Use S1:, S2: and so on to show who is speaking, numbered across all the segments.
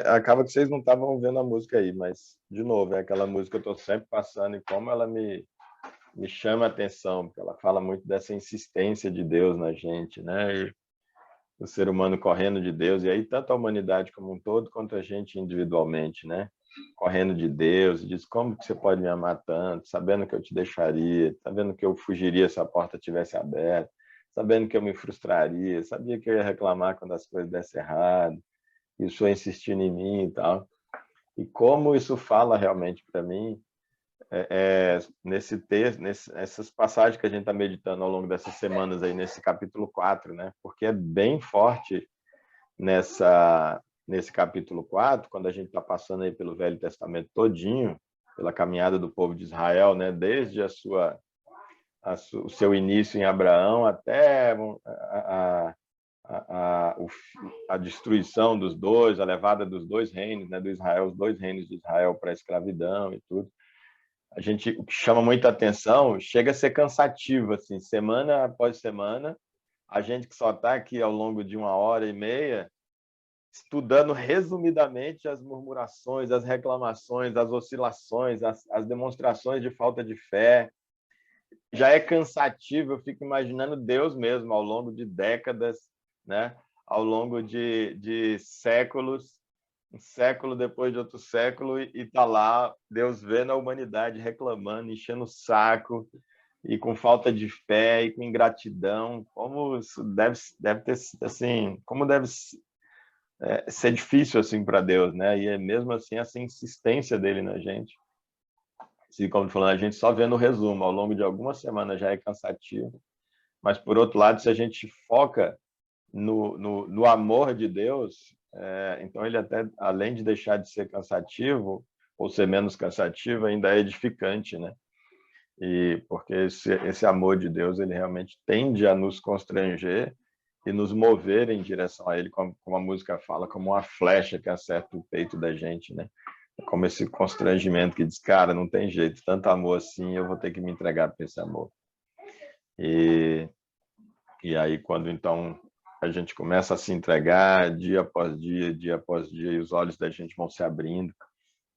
S1: Acaba que vocês não estavam vendo a música aí, mas, de novo, é aquela música que eu estou sempre passando e como ela me chama a atenção, porque ela fala muito dessa insistência de Deus na gente, né? E o ser humano correndo de Deus, e aí tanto a humanidade como um todo, quanto a gente individualmente, né? Correndo de Deus, e diz, como que você pode me amar tanto, sabendo que eu te deixaria, sabendo que eu fugiria se a porta tivesse aberta, sabendo que eu me frustraria, sabia que eu ia reclamar quando as coisas dessem errado, e o senhor insistindo em mim e tal. E como isso fala realmente para mim, nesse texto, nessas passagens que a gente está meditando ao longo dessas semanas aí, nesse capítulo 4, né? Porque é bem forte nesse capítulo 4, quando a gente está passando aí pelo Velho Testamento todinho, pela caminhada do povo de Israel, né? Desde o seu início em Abraão até a, a destruição dos dois, a levada dos dois reinos, né? Do Israel, os dois reinos de Israel para a escravidão e tudo. O que chama muita atenção, chega a ser cansativo, assim, semana após semana, a gente que só está aqui ao longo de 1 hora e meia, estudando resumidamente as murmurações, as reclamações, as oscilações, as demonstrações de falta de fé. Já é cansativo, eu fico imaginando Deus mesmo, ao longo de décadas, né? Ao longo de séculos, um século depois de outro século, e está lá Deus vendo a humanidade reclamando, enchendo o saco, e com falta de fé, e com ingratidão. Como isso deve ter, assim, como deve ser difícil assim para Deus, né? E é mesmo assim essa insistência dele na gente. Se, como falando, a gente só vendo o resumo, ao longo de algumas semanas já é cansativo, mas por outro lado, se a gente foca no amor de Deus, então ele até, além de deixar de ser cansativo, ou ser menos cansativo, ainda é edificante, né? E porque esse amor de Deus, ele realmente tende a nos constranger e nos mover em direção a ele, como a música fala, como uma flecha que acerta o peito da gente, né? Como esse constrangimento que diz, cara, não tem jeito, tanto amor assim, eu vou ter que me entregar para esse amor. E, e aí, quando então a gente começa a se entregar dia após dia, e os olhos da gente vão se abrindo,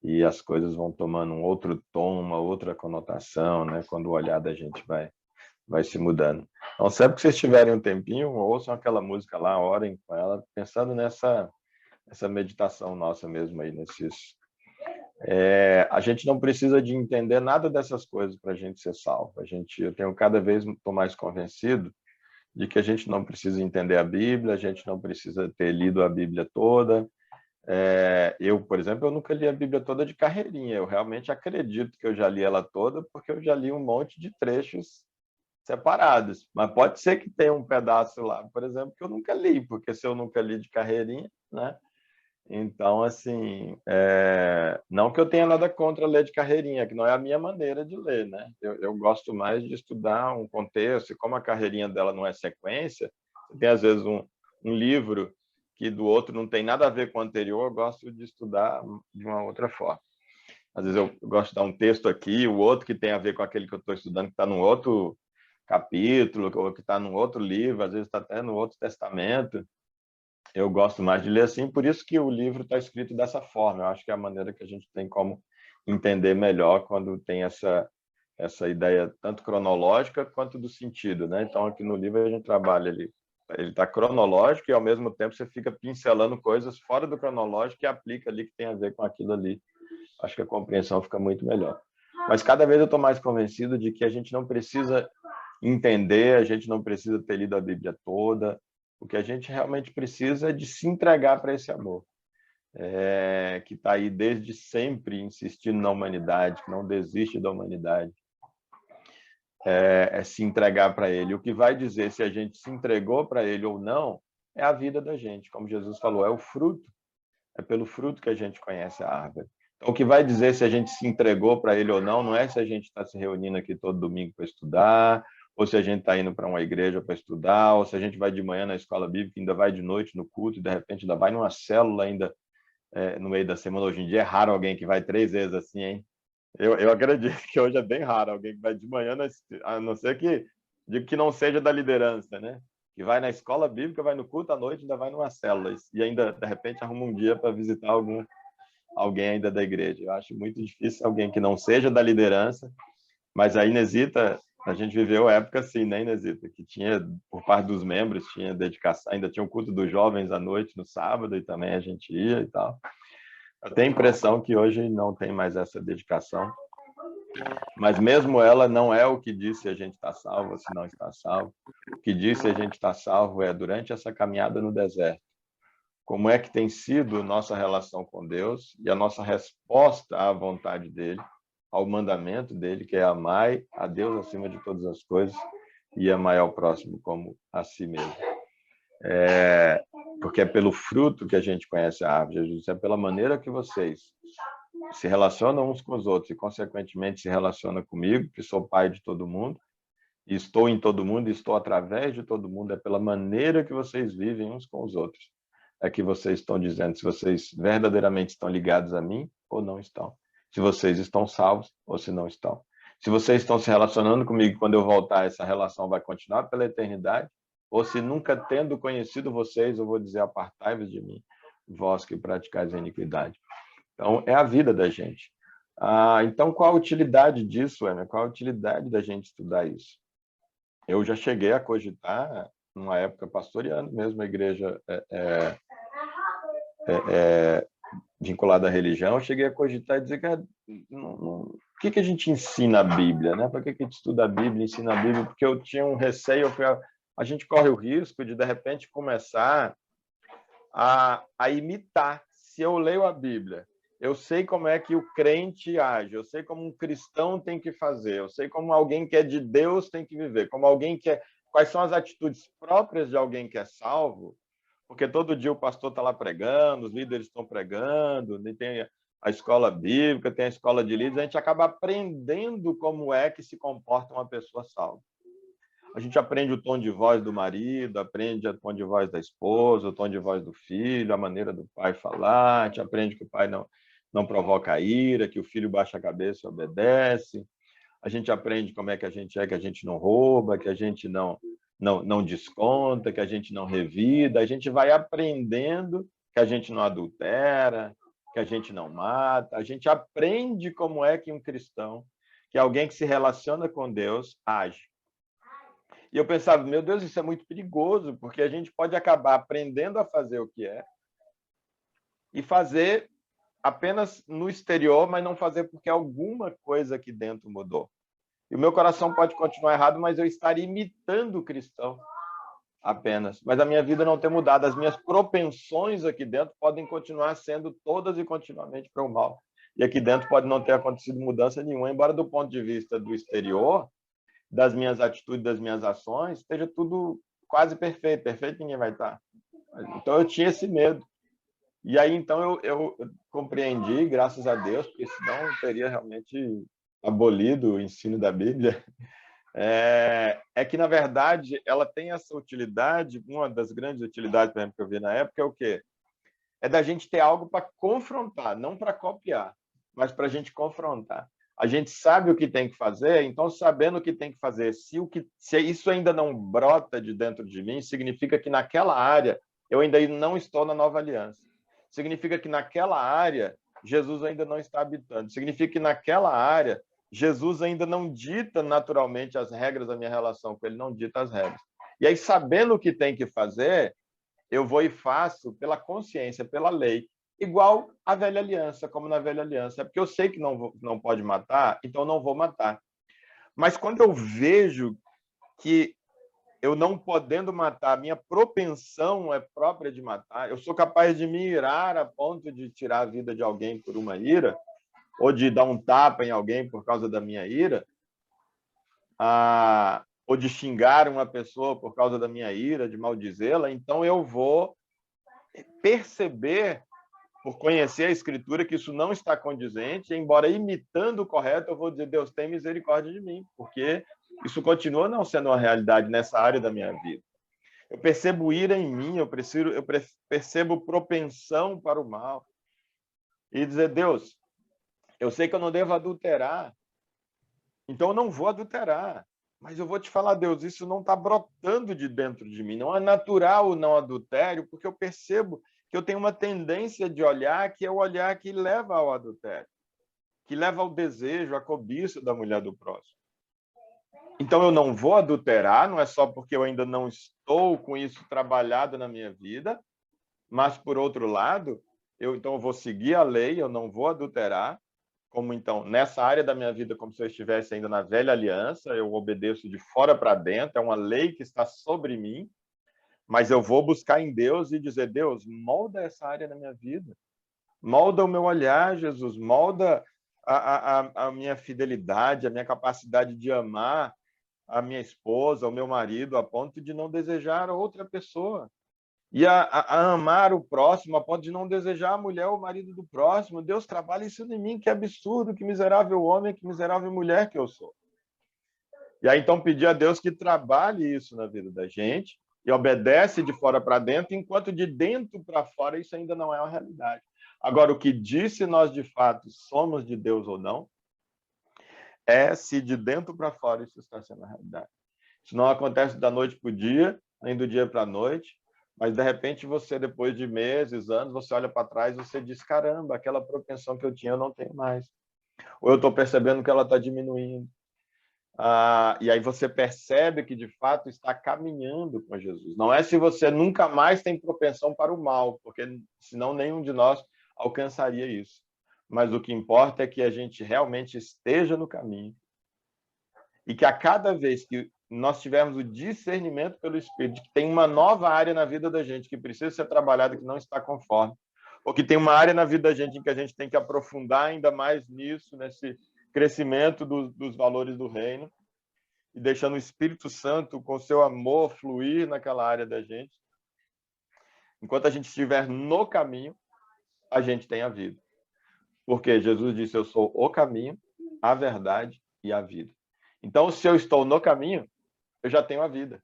S1: e as coisas vão tomando um outro tom, uma outra conotação, né? Quando o olhar da gente vai se mudando. Então, sempre que vocês tiverem um tempinho, ouçam aquela música lá, orem com ela, pensando essa meditação nossa mesmo aí, a gente não precisa de entender nada dessas coisas para a gente ser salvo. Eu tenho cada vez tô mais convencido de que a gente não precisa entender a Bíblia, a gente não precisa ter lido a Bíblia toda. Eu, por exemplo, eu nunca li a Bíblia toda de carreirinha. Eu realmente acredito que eu já li ela toda, porque eu já li um monte de trechos separados. Mas pode ser que tenha um pedaço lá, por exemplo, que eu nunca li, porque se eu nunca li de carreirinha, né? Então, assim, não que eu tenha nada contra ler de carreirinha, que não é a minha maneira de ler, né? Eu gosto mais de estudar um contexto, e como a carreirinha dela não é sequência, tem às vezes um livro que do outro não tem nada a ver com o anterior, eu gosto de estudar de uma outra forma. Às vezes eu gosto de dar um texto aqui, o outro que tem a ver com aquele que eu estou estudando, que está num outro capítulo, ou que está num outro livro, às vezes está até no outro testamento. Eu gosto mais de ler assim, por isso que o livro está escrito dessa forma. Eu acho que é a maneira que a gente tem como entender melhor quando tem essa ideia tanto cronológica quanto do sentido, né? Então, aqui no livro a gente trabalha ele está cronológico e, ao mesmo tempo, você fica pincelando coisas fora do cronológico e aplica ali que tem a ver com aquilo ali. Acho que a compreensão fica muito melhor. Mas cada vez eu estou mais convencido de que a gente não precisa entender, a gente não precisa ter lido a Bíblia toda. O que a gente realmente precisa é de se entregar para esse amor, que está aí desde sempre insistindo na humanidade, que não desiste da humanidade. Se entregar para ele. O que vai dizer se a gente se entregou para ele ou não é a vida da gente. Como Jesus falou, é o fruto. É pelo fruto que a gente conhece a árvore. Então, o que vai dizer se a gente se entregou para ele ou não é se a gente está se reunindo aqui todo domingo para estudar, ou se a gente está indo para uma igreja para estudar, ou se a gente vai de manhã na escola bíblica, ainda vai de noite no culto, e de repente ainda vai numa célula ainda no meio da semana. Hoje em dia é raro alguém que vai 3 vezes assim, hein? Eu acredito que hoje é bem raro alguém que vai de manhã, a não ser que digo que não seja da liderança, né? que vai na escola bíblica, vai no culto à noite, ainda vai numa célula, e ainda, de repente, arruma um dia para visitar alguém ainda da igreja. Eu acho muito difícil alguém que não seja da liderança, mas a Inesita, a gente viveu a época assim, né, Inesita? Que tinha, por parte dos membros, tinha dedicação, ainda tinha o culto dos jovens à noite, no sábado, e também a gente ia e tal. Eu tenho a impressão que hoje não tem mais essa dedicação, mas mesmo ela não é o que diz se a gente está salvo ou se não está salvo. O que diz se a gente está salvo é durante essa caminhada no deserto. Como é que tem sido nossa relação com Deus e a nossa resposta à vontade dele, ao mandamento dele, que é amar a Deus acima de todas as coisas e amar ao próximo como a si mesmo. Porque é pelo fruto que a gente conhece a árvore. Jesus, é pela maneira que vocês se relacionam uns com os outros e, consequentemente, se relacionam comigo, que sou pai de todo mundo, e estou em todo mundo, e estou através de todo mundo. É pela maneira que vocês vivem uns com os outros. É que vocês estão dizendo se vocês verdadeiramente estão ligados a mim ou não estão. Se vocês estão salvos ou se não estão. Se vocês estão se relacionando comigo, quando eu voltar, essa relação vai continuar pela eternidade, ou se nunca tendo conhecido vocês, eu vou dizer, apartai-vos de mim, vós que praticais a iniquidade. Então, é a vida da gente. Então, qual a utilidade disso, Emer? Qual a utilidade da gente estudar isso? Eu já cheguei a cogitar, numa época pastoreando mesmo a igreja vinculada à religião, eu cheguei a cogitar e dizer que o que a gente ensina a Bíblia, né? Para que a gente estuda a Bíblia, ensina a Bíblia? Porque eu tinha um receio, a gente corre o risco de repente, começar a imitar. Se eu leio a Bíblia, eu sei como é que o crente age, eu sei como um cristão tem que fazer, eu sei como alguém que é de Deus tem que viver, como alguém que é... Quais são as atitudes próprias de alguém que é salvo, porque todo dia o pastor está lá pregando, os líderes estão pregando, tem a escola bíblica, tem a escola de líderes, a gente acaba aprendendo como é que se comporta uma pessoa salva. A gente aprende o tom de voz do marido, aprende o tom de voz da esposa, o tom de voz do filho, a maneira do pai falar, a gente aprende que o pai não provoca ira, que o filho baixa a cabeça e obedece. A gente aprende como é que a gente não rouba, que a gente não desconta, que a gente não revida. A gente vai aprendendo que a gente não adultera, que a gente não mata. A gente aprende como é que um cristão, que é alguém que se relaciona com Deus, age. E eu pensava, meu Deus, isso é muito perigoso, porque a gente pode acabar aprendendo a fazer o que é e fazer apenas no exterior, mas não fazer porque alguma coisa aqui dentro mudou. E o meu coração pode continuar errado, mas eu estaria imitando o cristão apenas. Mas a minha vida não ter mudado. As minhas propensões aqui dentro podem continuar sendo todas e continuamente para o mal. E aqui dentro pode não ter acontecido mudança nenhuma, embora do ponto de vista do exterior, das minhas atitudes, das minhas ações, esteja tudo quase perfeito. Perfeito ninguém vai estar. Então eu tinha esse medo. E aí então eu compreendi, graças a Deus, porque senão eu teria realmente abolido o ensino da Bíblia, que, na verdade, ela tem essa utilidade, uma das grandes utilidades, por exemplo, que eu vi na época, é o quê? É da gente ter algo para confrontar, não para copiar, mas para a gente confrontar. A gente sabe o que tem que fazer, então, sabendo o que tem que fazer, se isso ainda não brota de dentro de mim, significa que naquela área eu ainda não estou na nova aliança. Significa que naquela área Jesus ainda não está habitando. Significa que naquela área Jesus ainda não dita naturalmente as regras da minha relação com ele, não dita as regras. E aí, sabendo o que tem que fazer, eu vou e faço pela consciência, pela lei, igual a velha aliança, como na velha aliança. É porque eu sei que não pode matar, então não vou matar. Mas quando eu vejo que eu não podendo matar, minha propensão é própria de matar, eu sou capaz de me irar a ponto de tirar a vida de alguém por uma ira, ou de dar um tapa em alguém por causa da minha ira, ou de xingar uma pessoa por causa da minha ira, de maldizê-la, então eu vou perceber, por conhecer a Escritura, que isso não está condizente, embora imitando o correto, eu vou dizer, Deus, tem misericórdia de mim, porque isso continua não sendo uma realidade nessa área da minha vida. Eu percebo ira em mim, eu percebo propensão para o mal. E dizer, Deus, eu sei que eu não devo adulterar, então eu não vou adulterar. Mas eu vou te falar, Deus, isso não está brotando de dentro de mim. Não é natural o não adultério, porque eu percebo que eu tenho uma tendência de olhar que é o olhar que leva ao adultério, que leva ao desejo, à cobiça da mulher do próximo. Então eu não vou adulterar, não é só porque eu ainda não estou com isso trabalhado na minha vida, mas por outro lado, então eu vou seguir a lei, eu não vou adulterar, como então nessa área da minha vida, como se eu estivesse ainda na velha aliança, eu obedeço de fora para dentro, é uma lei que está sobre mim, mas eu vou buscar em Deus e dizer, Deus, molda essa área na minha vida, molda o meu olhar, Jesus, molda a minha fidelidade, a minha capacidade de amar a minha esposa, o meu marido, a ponto de não desejar outra pessoa. E a amar o próximo, a ponto de não desejar a mulher ou o marido do próximo. Deus trabalha isso em mim, que absurdo, que miserável homem, que miserável mulher que eu sou. E aí, então, pedir a Deus que trabalhe isso na vida da gente e obedece de fora para dentro, enquanto de dentro para fora isso ainda não é uma realidade. Agora, o que diz se nós, de fato, somos de Deus ou não, é se de dentro para fora isso está sendo a realidade. Isso não acontece da noite para o dia, nem do dia para a noite, mas de repente você, depois de meses, anos, você olha para trás e você diz, caramba, aquela propensão que eu tinha eu não tenho mais. Ou eu estou percebendo que ela está diminuindo. E aí você percebe que, de fato, está caminhando com Jesus. Não é se você nunca mais tem propensão para o mal, porque senão nenhum de nós alcançaria isso. Mas o que importa é que a gente realmente esteja no caminho e que a cada vez que nós tivermos o discernimento pelo Espírito de que tem uma nova área na vida da gente que precisa ser trabalhada, que não está conforme, ou que tem uma área na vida da gente em que a gente tem que aprofundar ainda mais nisso, nesse crescimento dos valores do reino, e deixando o Espírito Santo com seu amor fluir naquela área da gente. Enquanto a gente estiver no caminho, a gente tem a vida. Porque Jesus disse, eu sou o caminho, a verdade e a vida. Então, se eu estou no caminho, eu já tenho a vida.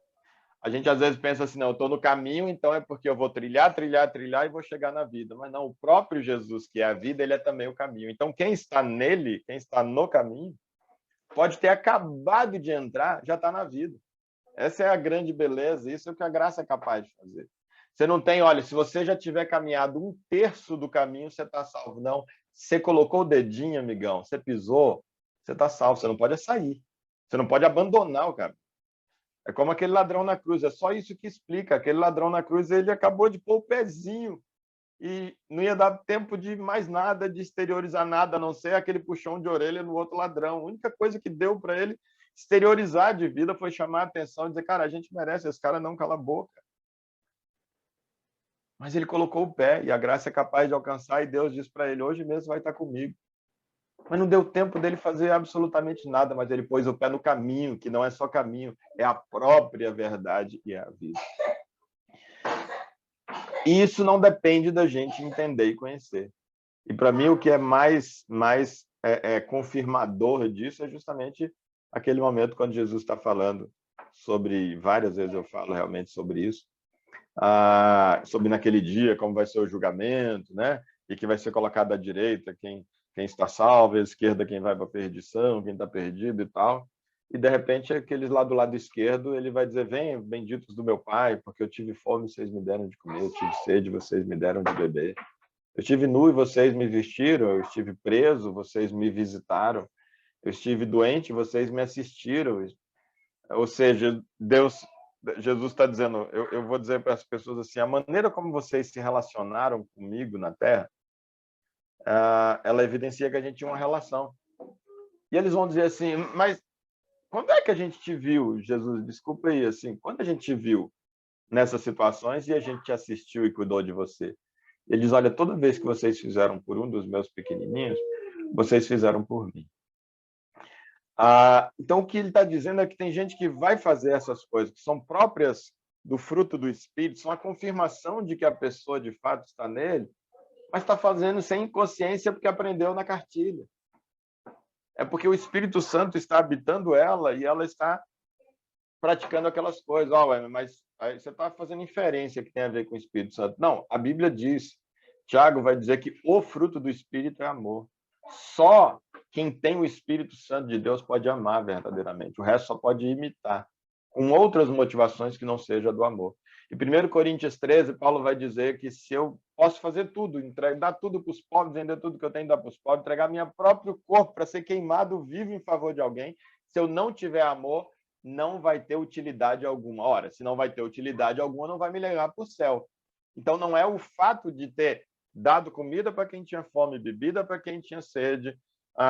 S1: A gente às vezes pensa assim, não, eu estou no caminho, então é porque eu vou trilhar e vou chegar na vida. Mas não, o próprio Jesus, que é a vida, ele é também o caminho. Então, quem está nele, quem está no caminho, pode ter acabado de entrar, já está na vida. Essa é a grande beleza, isso é o que a graça é capaz de fazer. Você não tem, olha, se você já tiver caminhado 1/3 do caminho, você está salvo. Não, você colocou o dedinho, amigão, você pisou, você está salvo, você não pode sair. Você não pode abandonar o caminho. É como aquele ladrão na cruz, é só isso que explica. Aquele ladrão na cruz, ele acabou de pôr o pezinho e não ia dar tempo de mais nada, de exteriorizar nada, a não ser aquele puxão de orelha no outro ladrão. A única coisa que deu para ele exteriorizar de vida foi chamar a atenção e dizer, cara, a gente merece, esse cara não cala a boca. Mas ele colocou o pé e a graça é capaz de alcançar e Deus diz para ele, hoje mesmo vai estar comigo. Mas não deu tempo dele fazer absolutamente nada, mas ele pôs o pé no caminho, que não é só caminho, é a própria verdade e a vida. E isso não depende da gente entender e conhecer. E para mim o que é mais confirmador disso é justamente aquele momento quando Jesus está falando sobre, várias vezes eu falo realmente sobre isso, sobre naquele dia como vai ser o julgamento, né? E que vai ser colocado à direita quem está salvo, à esquerda quem vai para a perdição, quem está perdido e tal. E de repente aqueles lá do lado esquerdo ele vai dizer, vem, benditos do meu Pai, porque eu tive fome, vocês me deram de comer, eu tive sede, vocês me deram de beber. Eu estive nu e vocês me vestiram, eu estive preso, vocês me visitaram, eu estive doente, vocês me assistiram. Ou seja, Jesus está dizendo, eu vou dizer para as pessoas assim, a maneira como vocês se relacionaram comigo na Terra, ela evidencia que a gente tinha uma relação. E eles vão dizer assim, mas quando é que a gente te viu, Jesus? Desculpa aí, assim, quando a gente te viu nessas situações e a gente te assistiu e cuidou de você? Ele diz, olha, toda vez que vocês fizeram por um dos meus pequenininhos, vocês fizeram por mim. Então, o que ele está dizendo é que tem gente que vai fazer essas coisas, que são próprias do fruto do Espírito, são a confirmação de que a pessoa, de fato, está nele, mas está fazendo sem consciência porque aprendeu na cartilha. É porque o Espírito Santo está habitando ela e ela está praticando aquelas coisas. Mas aí você está fazendo inferência que tem a ver com o Espírito Santo. Não, a Bíblia diz, Tiago vai dizer que o fruto do Espírito é amor. Só quem tem o Espírito Santo de Deus pode amar verdadeiramente. O resto só pode imitar, com outras motivações que não seja do amor. Em 1 Coríntios 13, Paulo vai dizer que se eu posso fazer tudo, dar tudo para os pobres, vender tudo que eu tenho, dar para os pobres, entregar meu próprio corpo para ser queimado vivo em favor de alguém, se eu não tiver amor, não vai ter utilidade alguma. Ora, se não vai ter utilidade alguma, não vai me levar para o céu. Então, não é o fato de ter dado comida para quem tinha fome, bebida para quem tinha sede,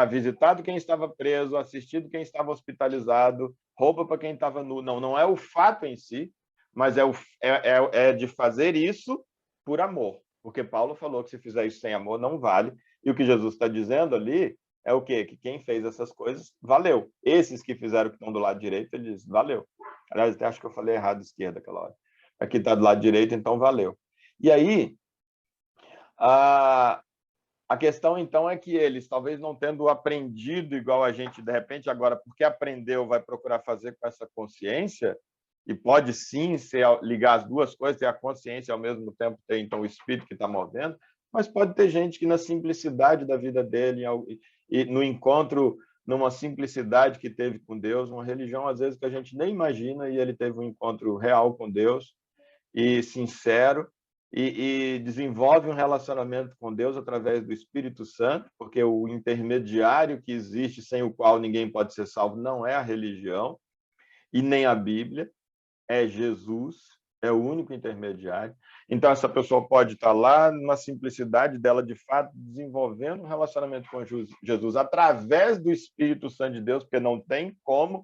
S1: visitado quem estava preso, assistido quem estava hospitalizado, roupa para quem estava nu. Não, não é o fato em si, mas é de fazer isso por amor. Porque Paulo falou que se fizer isso sem amor, não vale. E o que Jesus está dizendo ali é o quê? Que quem fez essas coisas, valeu. Esses que fizeram o que estão do lado direito, ele diz, valeu. Aliás, até acho que eu falei errado esquerda aquela hora. Aqui está do lado direito, então valeu. E aí, a questão, então, é que eles, talvez não tendo aprendido igual a gente, de repente, agora, porque aprendeu, vai procurar fazer com essa consciência, e pode sim ligar as duas coisas, ter a consciência e, ao mesmo tempo, ter, então, o espírito que está movendo, mas pode ter gente que, na simplicidade da vida dele, e no encontro, numa simplicidade que teve com Deus, uma religião, às vezes, que a gente nem imagina, e ele teve um encontro real com Deus, e sincero, e desenvolve um relacionamento com Deus através do Espírito Santo, porque o intermediário que existe, sem o qual ninguém pode ser salvo, não é a religião e nem a Bíblia, é Jesus, é o único intermediário. Então, essa pessoa pode estar lá, numa simplicidade dela, de fato, desenvolvendo um relacionamento com Jesus através do Espírito Santo de Deus, porque não tem como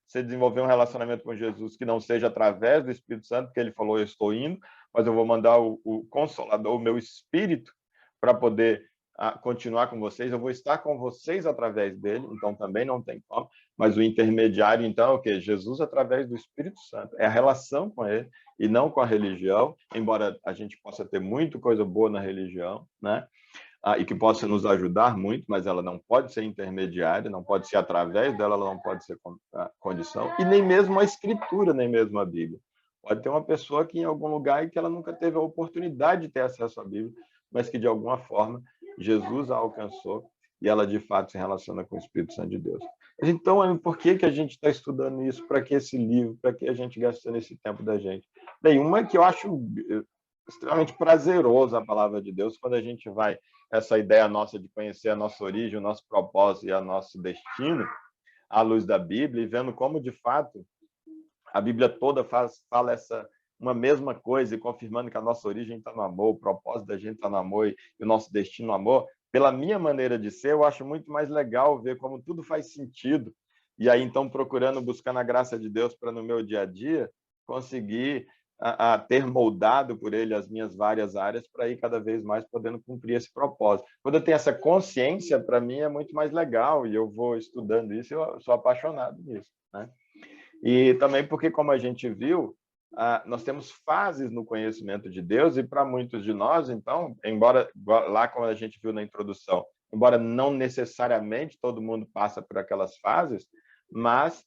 S1: você desenvolver um relacionamento com Jesus que não seja através do Espírito Santo, porque ele falou, eu estou indo, mas eu vou mandar o Consolador, o meu Espírito, para poder continuar com vocês, eu vou estar com vocês através dele, então também não tem como, mas o intermediário, então, é o quê? Jesus através do Espírito Santo, é a relação com ele, e não com a religião, embora a gente possa ter muita coisa boa na religião, né? E que possa nos ajudar muito, mas ela não pode ser intermediária, não pode ser através dela, ela não pode ser condição, e nem mesmo a Escritura, nem mesmo a Bíblia. Pode ter uma pessoa que em algum lugar e que ela nunca teve a oportunidade de ter acesso à Bíblia, mas que de alguma forma Jesus a alcançou e ela de fato se relaciona com o Espírito Santo de Deus. Então, por que a gente está estudando isso? Para que esse livro? Para que a gente gastando esse tempo da gente? Bem, uma que eu acho extremamente prazeroso a palavra de Deus, quando a gente vai, essa ideia nossa de conhecer a nossa origem, o nosso propósito e o nosso destino, à luz da Bíblia, e vendo como, de fato, a Bíblia toda fala uma mesma coisa, e confirmando que a nossa origem está no amor, o propósito da gente está no amor e o nosso destino no amor. Pela minha maneira de ser, eu acho muito mais legal ver como tudo faz sentido. E aí, então, procurando, buscando a graça de Deus para, no meu dia a dia, conseguir ter moldado por ele as minhas várias áreas para ir cada vez mais podendo cumprir esse propósito. Quando eu tenho essa consciência, para mim é muito mais legal, e eu vou estudando isso, eu sou apaixonado nisso, né? E também porque, como a gente viu, nós temos fases no conhecimento de Deus, e para muitos de nós, então, embora lá, como a gente viu na introdução, embora não necessariamente todo mundo passa por aquelas fases, mas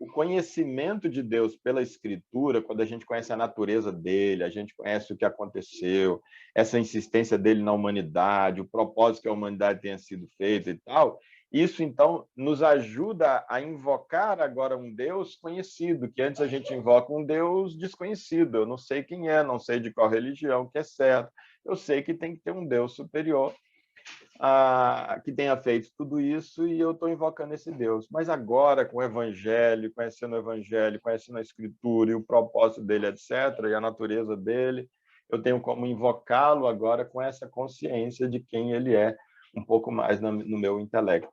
S1: o conhecimento de Deus pela Escritura, quando a gente conhece a natureza dele, a gente conhece o que aconteceu, essa insistência dele na humanidade, o propósito que a humanidade tenha sido feita e tal, isso, então, nos ajuda a invocar agora um Deus conhecido, que antes a gente invoca um Deus desconhecido. Eu não sei quem é, não sei de qual religião que é certo. Eu sei que tem que ter um Deus superior que tenha feito tudo isso, e eu estou invocando esse Deus. Mas agora, com o Evangelho, conhecendo a Escritura e o propósito dele, etc., e a natureza dele, eu tenho como invocá-lo agora com essa consciência de quem ele é, um pouco mais no meu intelecto.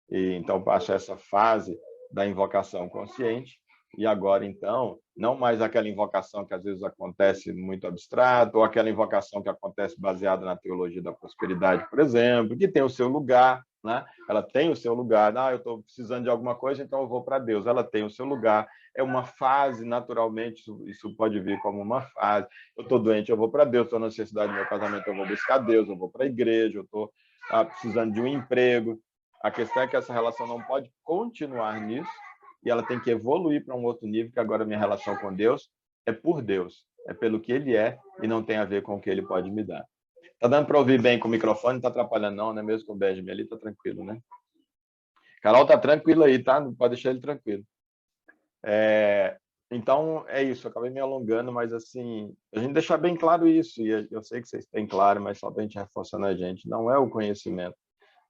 S1: E então passa essa fase da invocação consciente, e agora, então, não mais aquela invocação que às vezes acontece muito abstrato, ou aquela invocação que acontece baseada na teologia da prosperidade, por exemplo, que tem o seu lugar, né? Ela tem o seu lugar. Eu estou precisando de alguma coisa, então eu vou para Deus. Ela tem o seu lugar. É uma fase, naturalmente, isso pode vir como uma fase. Eu estou doente, eu vou para Deus. Estou na necessidade do meu casamento, eu vou buscar Deus. Eu vou para a igreja, eu estou precisando de um emprego. A questão é que essa relação não pode continuar nisso, e ela tem que evoluir para um outro nível, que agora a minha relação com Deus é por Deus, é pelo que ele é, e não tem a ver com o que ele pode me dar. Tá dando para ouvir bem com o microfone? Não tá atrapalhando não, né? Mesmo com o Benjamin ali, tá tranquilo, né? Carol tá tranquilo aí, tá? Não pode deixar ele tranquilo. Então, é isso. Eu acabei me alongando, mas assim, a gente deixar bem claro isso, e eu sei que vocês têm claro, mas só para a gente reforçando a gente, não é o conhecimento,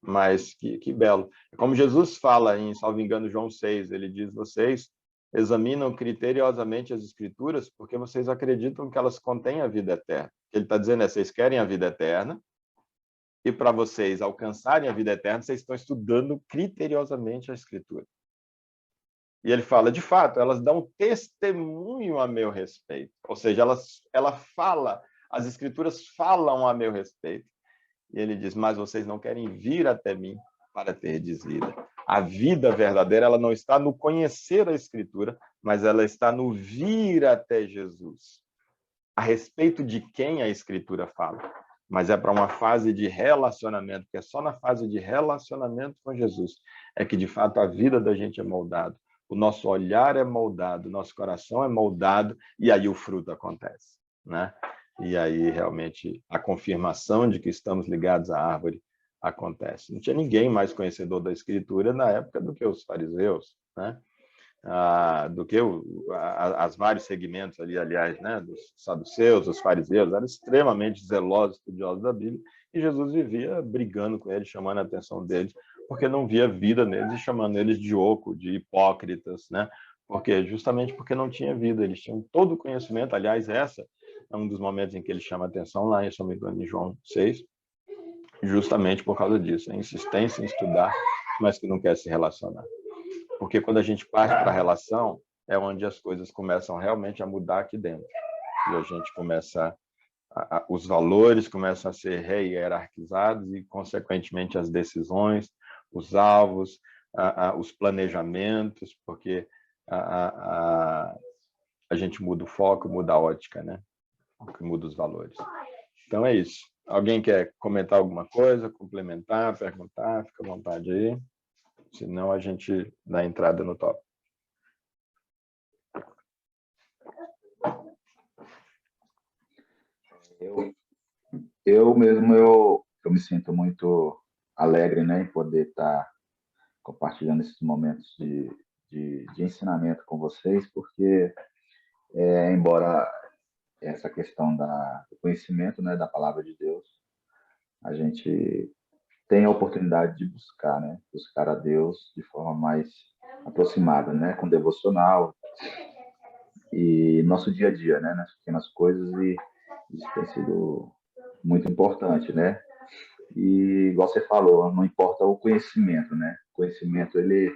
S1: mas que belo. Como Jesus fala em, salvo engano, João 6, ele diz, vocês examinam criteriosamente as Escrituras porque vocês acreditam que elas contêm a vida eterna. Ele está dizendo, vocês querem a vida eterna, e para vocês alcançarem a vida eterna, vocês estão estudando criteriosamente a Escritura. E ele fala, de fato, elas dão testemunho a meu respeito. Ou seja, ela fala, as Escrituras falam a meu respeito. E ele diz, mas vocês não querem vir até mim para terdes vida. A vida verdadeira, ela não está no conhecer a Escritura, mas ela está no vir até Jesus. A respeito de quem a Escritura fala. Mas é para uma fase de relacionamento, porque é só na fase de relacionamento com Jesus é que, de fato, a vida da gente é moldada. O nosso olhar é moldado, o nosso coração é moldado, e aí o fruto acontece, né? E aí, realmente, a confirmação de que estamos ligados à árvore acontece. Não tinha ninguém mais conhecedor da Escritura na época do que os fariseus, né? Do que as vários segmentos ali, aliás, né? Dos saduceus, os fariseus, eram extremamente zelosos, estudiosos da Bíblia, e Jesus vivia brigando com eles, chamando a atenção deles, porque não via vida neles e chamando eles de oco, de hipócritas, né? Justamente porque não tinha vida, eles tinham todo o conhecimento. Aliás, essa é um dos momentos em que ele chama a atenção lá, se não me engano, em João 6, justamente por causa disso, a insistência em estudar, mas que não quer se relacionar. Porque quando a gente parte para a relação, é onde as coisas começam realmente a mudar aqui dentro. E a gente começa os valores começam a ser hierarquizados e, consequentemente, as decisões, os alvos, os planejamentos, porque a gente muda o foco, muda a ótica, né? Muda os valores. Então, é isso. Alguém quer comentar alguma coisa, complementar, perguntar? Fica à vontade aí. Senão, a gente dá entrada no tópico.
S2: Eu mesmo, eu me sinto muito alegre, né, em poder estar compartilhando esses momentos de ensinamento com vocês, porque, embora essa questão do conhecimento, né, da palavra de Deus, a gente tem a oportunidade de buscar, né, buscar a Deus de forma mais aproximada, né, com devocional e nosso dia a dia, né, nas pequenas coisas, e isso tem sido muito importante, né? E, igual você falou, não importa o conhecimento, né? O conhecimento, ele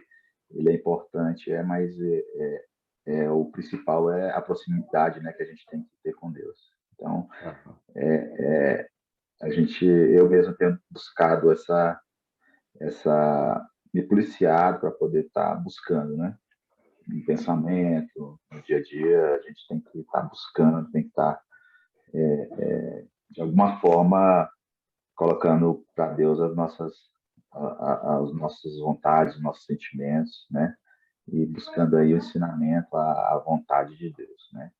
S2: é importante, mas o principal é a proximidade, né, que a gente tem que ter com Deus. Então, eu mesmo tenho buscado me policiado para poder estar buscando, né? Em pensamento, no dia a dia, a gente tem que estar buscando, tem que estar, de alguma forma, colocando para Deus as nossas vontades, os nossos sentimentos, né? E buscando aí o ensinamento, a vontade de Deus, né?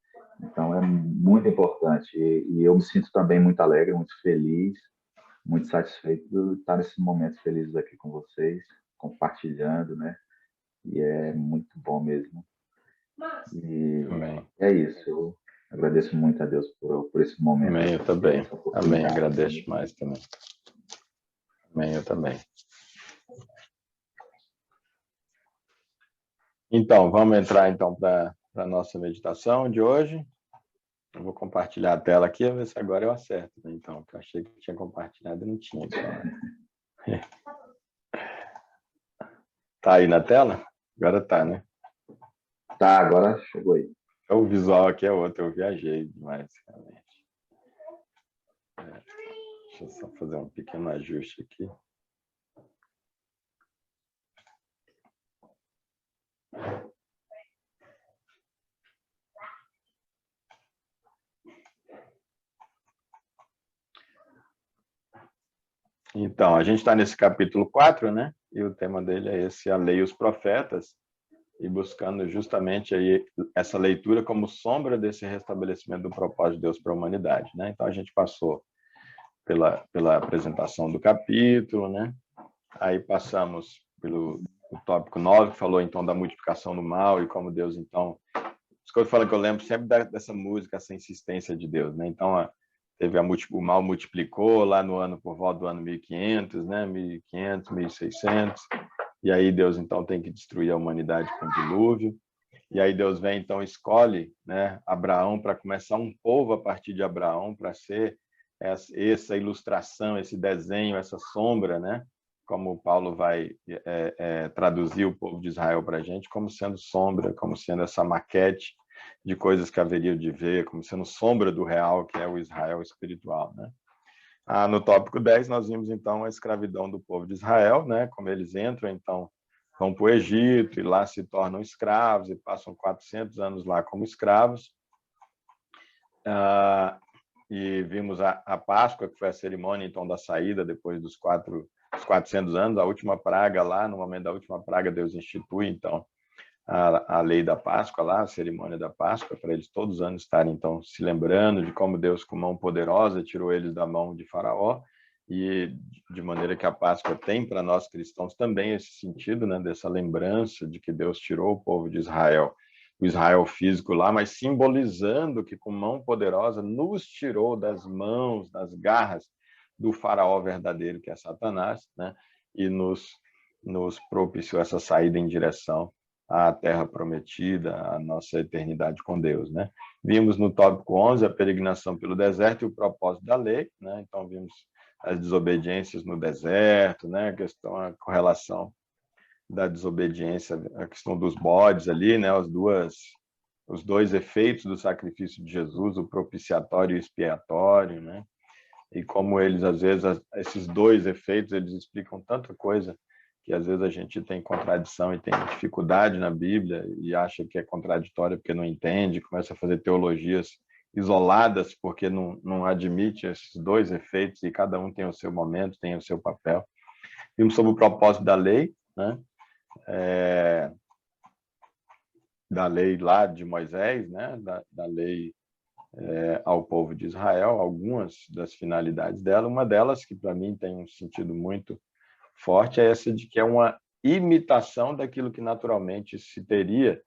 S2: Então é muito importante e eu me sinto também muito alegre, muito feliz, muito satisfeito de estar nesse momento feliz aqui com vocês, compartilhando, né? E é muito bom mesmo. E
S1: Amém.
S2: é isso. Eu agradeço muito a Deus por esse momento.
S1: Amém, eu também. Amém, agradeço mais também. Amém, eu também. Então, vamos entrar então para a nossa meditação de hoje. Eu vou compartilhar a tela aqui, ver se agora eu acerto, né? Então, porque eu achei que tinha compartilhado e não tinha. Tá aí na tela? Agora tá, né?
S2: Tá, agora chegou aí.
S1: O visual aqui é outro, eu viajei demais, realmente. Deixa eu só fazer um pequeno ajuste aqui. Então, a gente está nesse capítulo 4, né? E o tema dele é esse, a lei e os profetas, e buscando justamente aí essa leitura como sombra desse restabelecimento do propósito de Deus para a humanidade, né? Então, a gente passou pela apresentação do capítulo, né? Aí passamos pelo o tópico 9, que falou então da multiplicação do mal e como Deus, então... Isso que eu falo que eu lembro sempre dessa música, essa insistência de Deus, né? Então, teve o mal multiplicou lá no ano, por volta do ano 1500, né? 1500, 1600, e aí Deus, então, tem que destruir a humanidade com o dilúvio, e aí Deus vem, então, escolhe, né, Abraão para começar um povo a partir de Abraão, para ser essa ilustração, esse desenho, essa sombra, né? Como Paulo vai traduzir o povo de Israel para a gente, como sendo sombra, como sendo essa maquete de coisas que haveria de ver, como sendo sombra do real, que é o Israel espiritual, né? No tópico 10, nós vimos, então, a escravidão do povo de Israel, né? Como eles entram, então, vão para o Egito e lá se tornam escravos e passam 400 anos lá como escravos. E vimos a Páscoa, que foi a cerimônia, então, da saída depois dos 400 anos, a última praga lá, no momento da última praga, Deus institui, então, a lei da Páscoa lá, a cerimônia da Páscoa, para eles todos os anos estarem, então, se lembrando de como Deus, com mão poderosa, tirou eles da mão de Faraó, e de maneira que a Páscoa tem para nós cristãos também esse sentido, né, dessa lembrança de que Deus tirou o povo de Israel, o Israel físico lá, mas simbolizando que com mão poderosa nos tirou das mãos, das garras do faraó verdadeiro, que é Satanás, né, e nos propiciou essa saída em direção à terra prometida, à nossa eternidade com Deus, né? Vimos no tópico 11 a peregrinação pelo deserto e o propósito da lei, né? Então vimos as desobediências no deserto, né? A correlação da desobediência, a questão dos bodes ali, né? Os dois efeitos do sacrifício de Jesus, o propiciatório e o expiatório, né? E como eles, às vezes, esses dois efeitos, eles explicam tanta coisa que às vezes a gente tem contradição e tem dificuldade na Bíblia e acha que é contraditório porque não entende, começa a fazer teologias isoladas porque não admite esses dois efeitos e cada um tem o seu momento, tem o seu papel. Vimos sobre o propósito da lei, né? Da lei lá de Moisés, né? Da lei ao povo de Israel, algumas das finalidades dela. Uma delas, que para mim tem um sentido muito forte, é essa de que é uma imitação daquilo que naturalmente se teria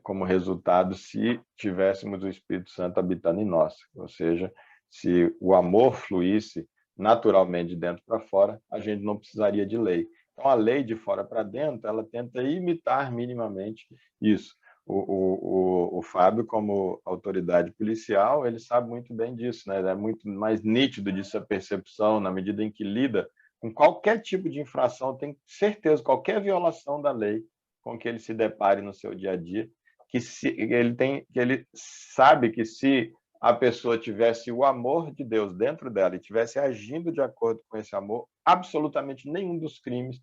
S1: como resultado se tivéssemos o Espírito Santo habitando em nós. Ou seja, se o amor fluísse naturalmente de dentro para fora, a gente não precisaria de lei. Então, a lei de fora para dentro, ela tenta imitar minimamente isso. O Fábio, como autoridade policial, ele sabe muito bem disso, né? É muito mais nítido disso a percepção, na medida em que lida com qualquer tipo de infração, tem certeza, qualquer violação da lei com que ele se depare no seu dia a dia, que ele sabe que se a pessoa tivesse o amor de Deus dentro dela e tivesse agindo de acordo com esse amor, absolutamente nenhum dos crimes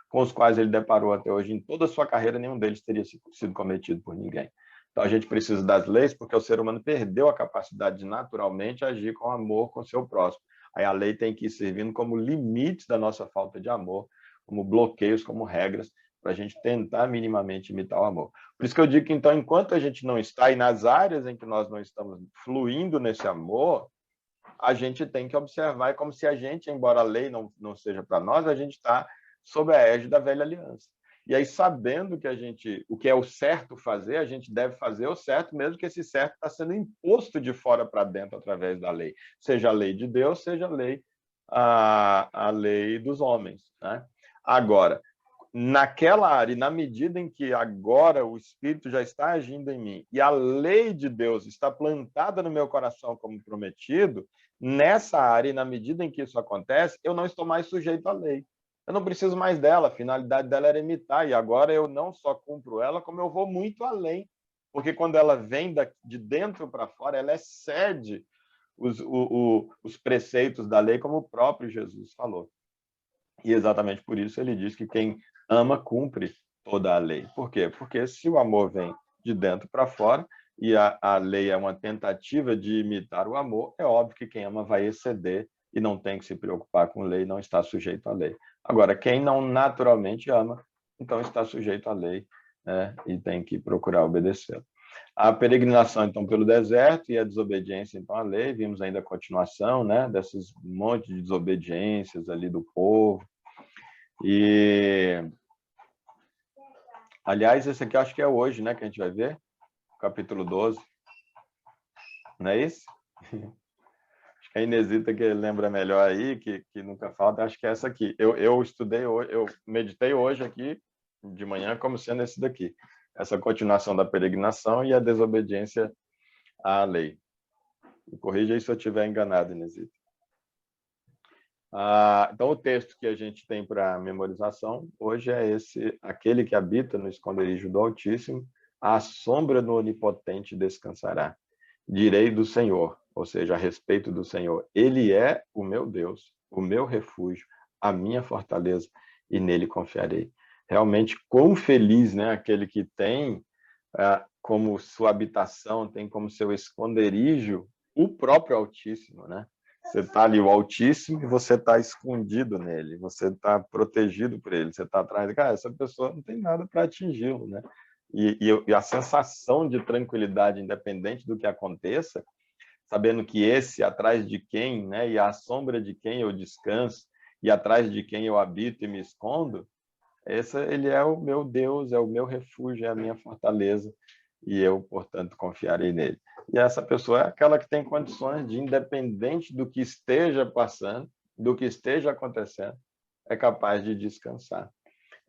S1: com os quais ele deparou até hoje, em toda a sua carreira, nenhum deles teria sido cometido por ninguém. Então, a gente precisa das leis porque o ser humano perdeu a capacidade de naturalmente agir com amor com o seu próximo. Aí a lei tem que ir servindo como limites da nossa falta de amor, como bloqueios, como regras, para a gente tentar minimamente imitar o amor. Por isso que eu digo que, então, enquanto a gente não está, e nas áreas em que nós não estamos fluindo nesse amor, a gente tem que observar, é como se a gente, embora a lei não seja para nós, a gente está sob a égide da velha aliança. E aí, sabendo que o que é o certo fazer, a gente deve fazer o certo, mesmo que esse certo está sendo imposto de fora para dentro através da lei. Seja a lei de Deus, seja a lei dos homens, né? Agora, naquela área, e na medida em que agora o Espírito já está agindo em mim e a lei de Deus está plantada no meu coração como prometido, nessa área, e na medida em que isso acontece, eu não estou mais sujeito à lei. Eu não preciso mais dela, a finalidade dela era imitar, e agora eu não só cumpro ela, como eu vou muito além, porque quando ela vem de dentro para fora, ela excede os preceitos da lei, como o próprio Jesus falou. E exatamente por isso ele diz que quem ama cumpre toda a lei. Por quê? Porque se o amor vem de dentro para fora e a lei é uma tentativa de imitar o amor, é óbvio que quem ama vai exceder e não tem que se preocupar com lei, não está sujeito à lei. Agora, quem não naturalmente ama, então está sujeito à lei, né? E tem que procurar obedecê-la. A peregrinação, então, pelo deserto e a desobediência, então, à lei. Vimos ainda a continuação, né, desses monte de desobediências ali do povo. E, aliás, esse aqui eu acho que é hoje, né, que a gente vai ver, capítulo 12. Não é isso? Acho que a Inesita que lembra melhor aí, que nunca falta, acho que é essa aqui. Eu estudei hoje, eu meditei hoje aqui, de manhã, como sendo esse daqui. Essa continuação da peregrinação e a desobediência à lei. Me corrija aí se eu estiver enganado, Inesita. Então, o texto que a gente tem para memorização hoje é esse: aquele que habita no esconderijo do Altíssimo, à sombra do Onipotente descansará. Direi do Senhor, ou seja, a respeito do Senhor: Ele é o meu Deus, o meu refúgio, a minha fortaleza, e nele confiarei. Realmente, quão feliz, né, aquele que tem como sua habitação, tem como seu esconderijo o próprio Altíssimo, né? Você está ali, o Altíssimo, e você está escondido nele, você está protegido por ele, você está atrás de... Cara, essa pessoa não tem nada para atingi-lo, né? E a sensação de tranquilidade, independente do que aconteça, sabendo que esse, atrás de quem, né, e à sombra de quem eu descanso, e atrás de quem eu habito e me escondo, ele é o meu Deus, é o meu refúgio, é a minha fortaleza, e eu, portanto, confiarei nele. E essa pessoa é aquela que tem condições de, independente do que esteja passando, do que esteja acontecendo, é capaz de descansar,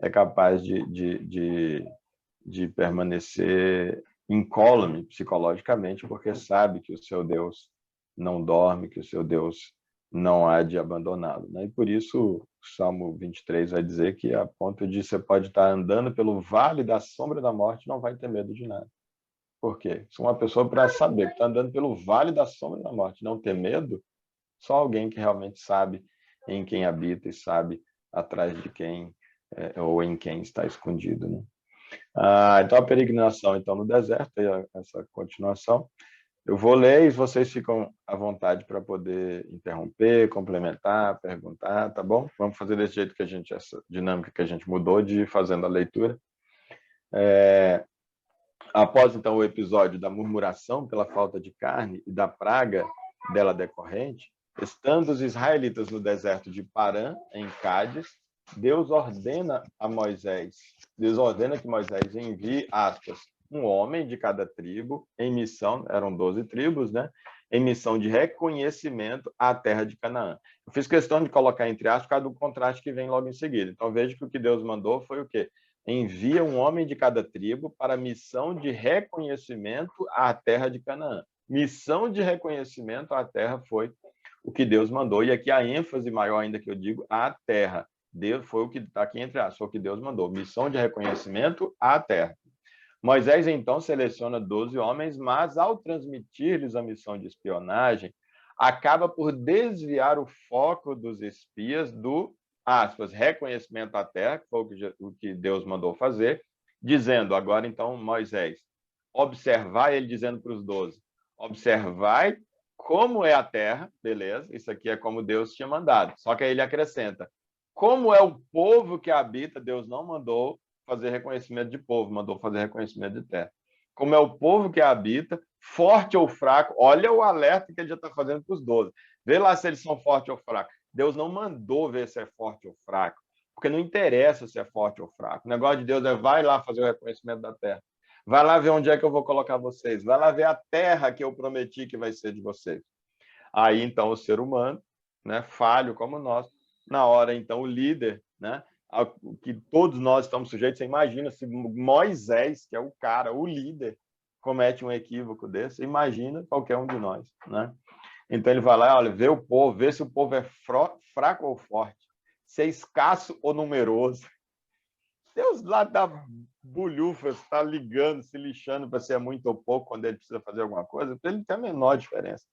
S1: é capaz de permanecer incólume psicologicamente, porque sabe que o seu Deus não dorme, que o seu Deus não há de abandoná-lo, né? E por isso o Salmo 23 vai dizer que, a ponto de você pode estar andando pelo vale da sombra da morte, não vai ter medo de nada. Por quê? Se uma pessoa, para saber que está andando pelo vale da sombra da morte, não ter medo, só alguém que realmente sabe em quem habita e sabe atrás de quem ou em quem está escondido, né? Então, a peregrinação então, no deserto, essa continuação. Eu vou ler e vocês ficam à vontade para poder interromper, complementar, perguntar, tá bom? Vamos fazer desse jeito que essa dinâmica que a gente mudou de ir fazendo a leitura. Após, então, o episódio da murmuração pela falta de carne e da praga dela decorrente, estando os israelitas no deserto de Parã, em Cádiz, Deus ordena que Moisés envie, aspas, um homem de cada tribo em missão, eram 12 tribos, né? Em missão de reconhecimento à terra de Canaã. Eu fiz questão de colocar entre aspas por causa do contraste que vem logo em seguida. Então, veja que o que Deus mandou foi o quê? Envia um homem de cada tribo para a missão de reconhecimento à terra de Canaã. Missão de reconhecimento à terra foi o que Deus mandou. E aqui a ênfase maior ainda que eu digo, à terra. Deus foi o que está aqui entre aspas, foi o que Deus mandou. Missão de reconhecimento à terra. Moisés, então, seleciona 12 homens, mas, ao transmitir-lhes a missão de espionagem, acaba por desviar o foco dos espias do, aspas, reconhecimento à terra, que foi o que Deus mandou fazer, dizendo, agora, então, Moisés, observai, ele dizendo para os 12, observai como é a terra, beleza, isso aqui é como Deus tinha mandado, só que aí ele acrescenta, como é o povo que habita, Deus não mandou fazer reconhecimento de povo, mandou fazer reconhecimento de terra. Como é o povo que habita, forte ou fraco, olha o alerta que ele já está fazendo para os 12. Vê lá se eles são fortes ou fracos. Deus não mandou ver se é forte ou fraco, porque não interessa se é forte ou fraco. O negócio de Deus é vai lá fazer o reconhecimento da terra. Vai lá ver onde é que eu vou colocar vocês. Vai lá ver a terra que eu prometi que vai ser de vocês. Aí, então, o ser humano, né, falho como nós, na hora, então, o líder, né, que todos nós estamos sujeitos. Você imagina se Moisés, que é o cara, o líder, comete um equívoco desse, imagina qualquer um de nós, né? Então ele vai lá, olha, vê o povo, vê se o povo é fraco ou forte, se é escasso ou numeroso. Deus lá dá bulhufas, está ligando, se lixando para ser muito ou pouco quando ele precisa fazer alguma coisa, ele tem a menor diferença.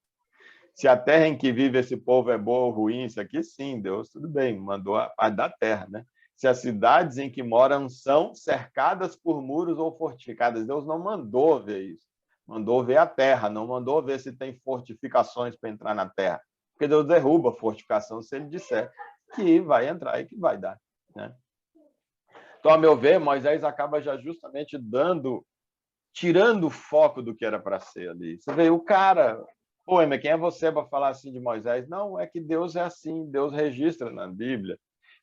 S1: Se a terra em que vive esse povo é boa ou ruim, isso aqui sim, Deus, tudo bem, mandou a parte da terra, né? Se as cidades em que moram são cercadas por muros ou fortificadas, Deus não mandou ver isso. Mandou ver a terra, não mandou ver se tem fortificações para entrar na terra. Porque Deus derruba a fortificação se ele disser que vai entrar e que vai dar, né? Então, a meu ver, Moisés acaba já justamente dando tirando o foco do que era para ser ali. Você vê, o cara... Pô, mas quem é você para falar assim de Moisés? Não, é que Deus é assim, Deus registra na Bíblia,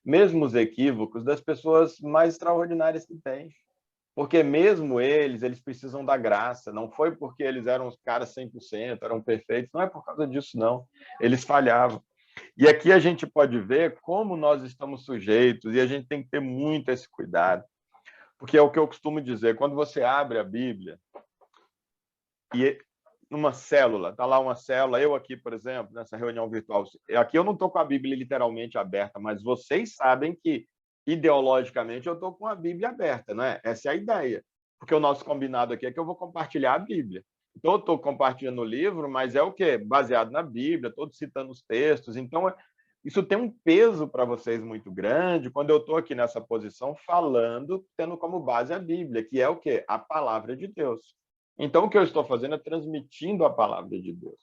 S1: mesmo os equívocos das pessoas mais extraordinárias que tem. Porque mesmo eles precisam da graça. Não foi porque eles eram os caras 100%, eram perfeitos. Não é por causa disso, não. Eles falhavam. E aqui a gente pode ver como nós estamos sujeitos, e a gente tem que ter muito esse cuidado. Porque é o que eu costumo dizer, quando você abre a Bíblia, e numa célula, está lá uma célula, eu aqui, por exemplo, nessa reunião virtual, aqui eu não estou com a Bíblia literalmente aberta, mas vocês sabem que, ideologicamente, eu estou com a Bíblia aberta, não é? Essa é a ideia. Porque o nosso combinado aqui é que eu vou compartilhar a Bíblia. Então, eu estou compartilhando o livro, mas é o quê? Baseado na Bíblia, estou citando os textos. Então, isso tem um peso para vocês muito grande quando eu estou aqui nessa posição falando, tendo como base a Bíblia, que é o quê? A palavra de Deus. Então, o que eu estou fazendo é transmitindo a palavra de Deus.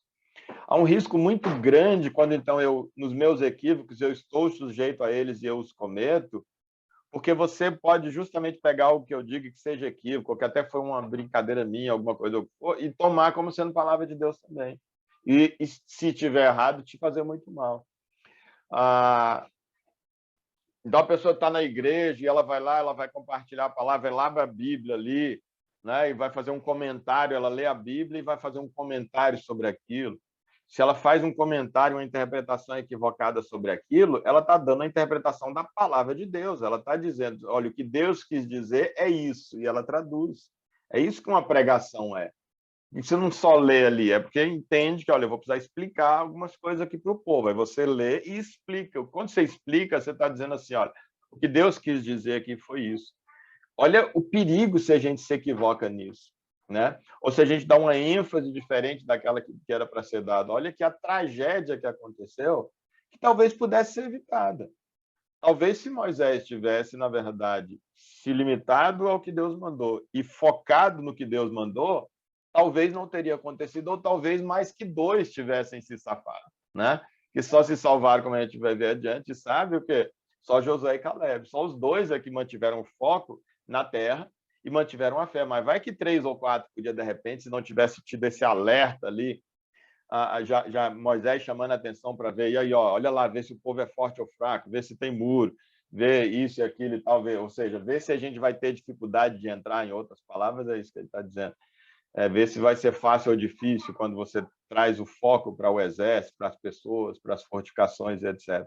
S1: Há um risco muito grande quando, então, nos meus equívocos, eu estou sujeito a eles e eu os cometo, porque você pode justamente pegar o que eu digo que seja equívoco, que até foi uma brincadeira minha, alguma coisa, e tomar como sendo palavra de Deus também. E se tiver errado, te fazer muito mal. Então, a pessoa está na igreja e ela vai lá, ela vai compartilhar a palavra, ela abre a Bíblia ali, né, e vai fazer um comentário, ela lê a Bíblia e vai fazer um comentário sobre aquilo. Se ela faz um comentário, uma interpretação equivocada sobre aquilo, ela está dando a interpretação da palavra de Deus. Ela está dizendo, olha, o que Deus quis dizer é isso, e ela traduz. É isso que uma pregação é. E você não só lê ali, é porque entende que, olha, eu vou precisar explicar algumas coisas aqui para o povo. Aí você lê e explica. Quando você explica, você está dizendo assim, olha, o que Deus quis dizer aqui foi isso. Olha o perigo se a gente se equivoca nisso, né? Ou se a gente dá uma ênfase diferente daquela que era para ser dada. Olha que a tragédia que aconteceu, que talvez pudesse ser evitada. Talvez se Moisés tivesse, na verdade, se limitado ao que Deus mandou e focado no que Deus mandou, talvez não teria acontecido, ou talvez mais que dois tivessem se safado, né? Que só se salvaram, como a gente vai ver adiante, sabe o quê? Só Josué e Caleb. Só os dois é que mantiveram o foco na terra e mantiveram a fé. Mas vai que 3 ou 4 podia, de repente, se não tivesse tido esse alerta ali, já Moisés chamando a atenção para ver, e aí, ó, olha lá, ver se o povo é forte ou fraco, ver se tem muro, ver isso e aquilo e tal, ver, ou seja, ver se a gente vai ter dificuldade de entrar, em outras palavras, é isso que ele está dizendo. Ver se vai ser fácil ou difícil quando você traz o foco para o exército, para as pessoas, para as fortificações, etc.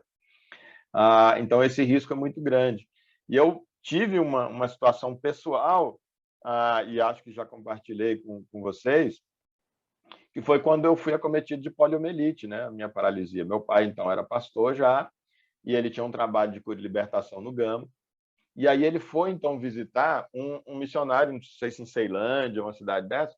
S1: Então, esse risco é muito grande. E eu tive uma situação pessoal, e acho que já compartilhei com vocês, que foi quando eu fui acometido de poliomielite, né? A minha paralisia. Meu pai, então, era pastor já, e ele tinha um trabalho de cura e libertação no Gama. E aí ele foi, então, visitar um missionário, não sei se em Ceilândia, uma cidade dessa,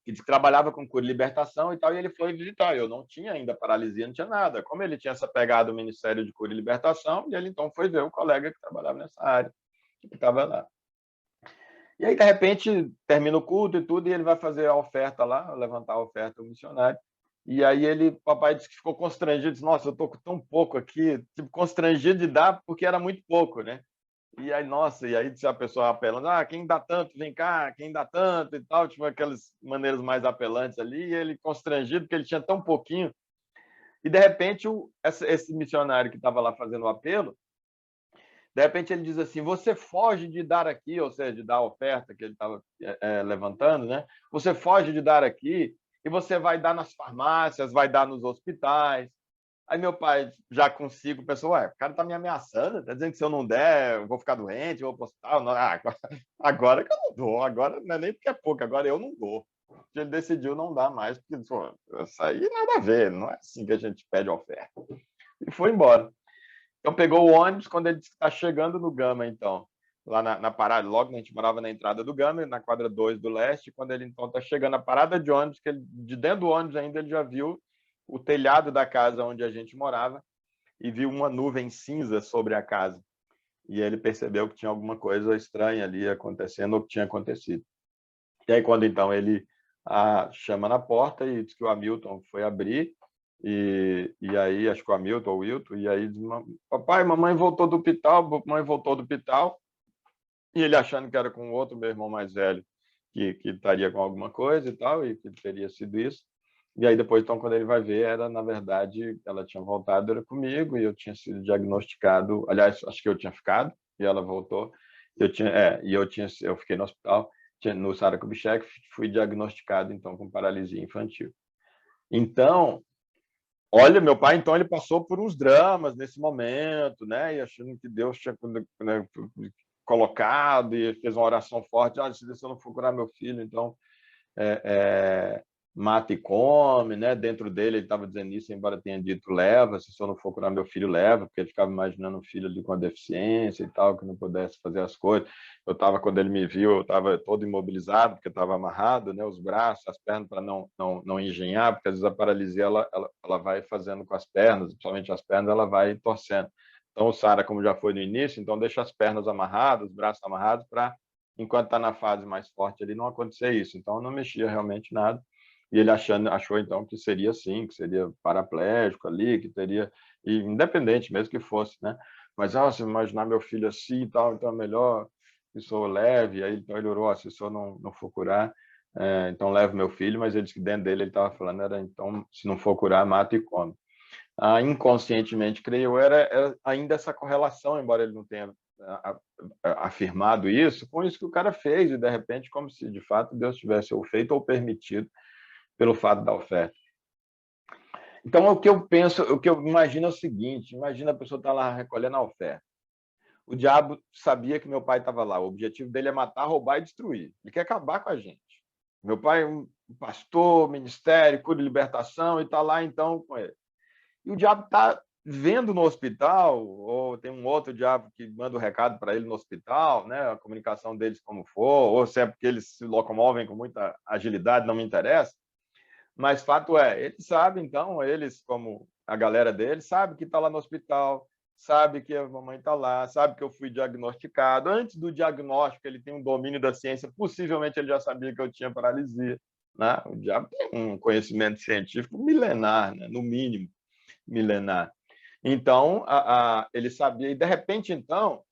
S1: que trabalhava com cura e libertação e tal, e ele foi visitar. Eu não tinha ainda paralisia, não tinha nada. Como ele tinha essa pegada do Ministério de Cura e Libertação, e ele, então, foi ver um colega que trabalhava nessa área, que estava lá. E aí, de repente, termina o culto e tudo, e ele vai fazer a oferta lá, levantar a oferta ao missionário. E aí o papai disse que ficou constrangido, disse, nossa, eu estou com tão pouco aqui, tipo, constrangido de dar, porque era muito pouco, né? E aí, nossa, e aí a pessoa apelando, quem dá tanto, vem cá, quem dá tanto e tal, tipo aquelas maneiras mais apelantes ali, e ele constrangido, porque ele tinha tão pouquinho. E, de repente, esse missionário que estava lá fazendo o apelo, de repente ele diz assim, você foge de dar aqui, ou seja, de dar a oferta que ele estava levantando, né? Você foge de dar aqui e você vai dar nas farmácias, vai dar nos hospitais. Aí meu pai, já consigo, pensou, o cara está me ameaçando, está dizendo que se eu não der, eu vou ficar doente, eu vou para o hospital. Não, agora que eu não dou, agora não é nem porque é pouco, agora eu não dou. Ele decidiu não dar mais, porque isso aí nada a ver, não é assim que a gente pede oferta. E foi embora. Então, pegou o ônibus, quando ele está chegando no Gama, então, lá na parada, logo a gente morava na entrada do Gama, na quadra 2 do leste, quando ele, então, está chegando na parada de ônibus, que ele, de dentro do ônibus ainda, ele já viu o telhado da casa onde a gente morava e viu uma nuvem cinza sobre a casa. E ele percebeu que tinha alguma coisa estranha ali acontecendo, ou que tinha acontecido. E aí, quando, então, ele chama na porta e diz que o Hamilton foi abrir, e aí, acho que o Hamilton ou o Wilton, e aí diz, papai, mamãe voltou do hospital, e ele achando que era com outro meu irmão mais velho, que estaria com alguma coisa e tal, e que teria sido isso. E aí depois, então, quando ele vai ver, era, na verdade, ela tinha voltado, era comigo, e eu tinha sido diagnosticado, aliás, acho que eu tinha ficado, e ela voltou, eu fiquei no hospital, no Sara Kubitschek, fui diagnosticado, então, com paralisia infantil. Então, olha, meu pai, então, ele passou por uns dramas nesse momento, né? E achando que Deus tinha, né, colocado, e fez uma oração forte, se eu não for curar meu filho, então mata e come, né? Dentro dele ele estava dizendo isso, embora tenha dito leva, se eu não for curar meu filho, leva, porque ele ficava imaginando um filho ali com a deficiência e tal, que não pudesse fazer as coisas. Eu estava, quando ele me viu, eu estava todo imobilizado, porque estava amarrado, né? Os braços, as pernas, para não engenhar, porque às vezes a paralisia ela vai fazendo com as pernas, principalmente as pernas, ela vai torcendo. Então, o Sara, como já foi no início, então deixa as pernas amarradas, os braços amarrados, para, enquanto está na fase mais forte ali, não acontecer isso. Então, eu não mexia realmente nada. E ele achou, então, que seria assim, que seria paraplégico ali, que teria, e independente mesmo que fosse, né? Mas, se imaginar meu filho assim e tal, então é melhor que sou leve. Aí, então, ele orou, se eu não for curar, então leve meu filho, mas ele disse que dentro dele ele estava falando, era, então, se não for curar, mata e come. Inconscientemente, creio eu, era ainda essa correlação, embora ele não tenha afirmado isso, com isso que o cara fez, e de repente, como se de fato Deus tivesse ou feito ou permitido pelo fato da oferta. Então, o que eu penso, o que eu imagino é o seguinte: imagina a pessoa estar lá recolhendo a oferta. O diabo sabia que meu pai estava lá, o objetivo dele é matar, roubar e destruir. Ele quer acabar com a gente. Meu pai é um pastor, ministério, cura e libertação, e está lá então com ele. E o diabo está vendo no hospital, ou tem um outro diabo que manda o recado para ele no hospital, né? A comunicação deles como for, ou se é porque eles se locomovem com muita agilidade, não me interessa. Mas fato é, eles sabem, então, eles, como a galera deles, sabe que está lá no hospital, sabe que a mamãe está lá, sabe que eu fui diagnosticado. Antes do diagnóstico, ele tem um domínio da ciência, possivelmente ele já sabia que eu tinha paralisia. Né? O diabo tem um conhecimento científico milenar, né? No mínimo milenar. Então, ele sabia, e de repente, então,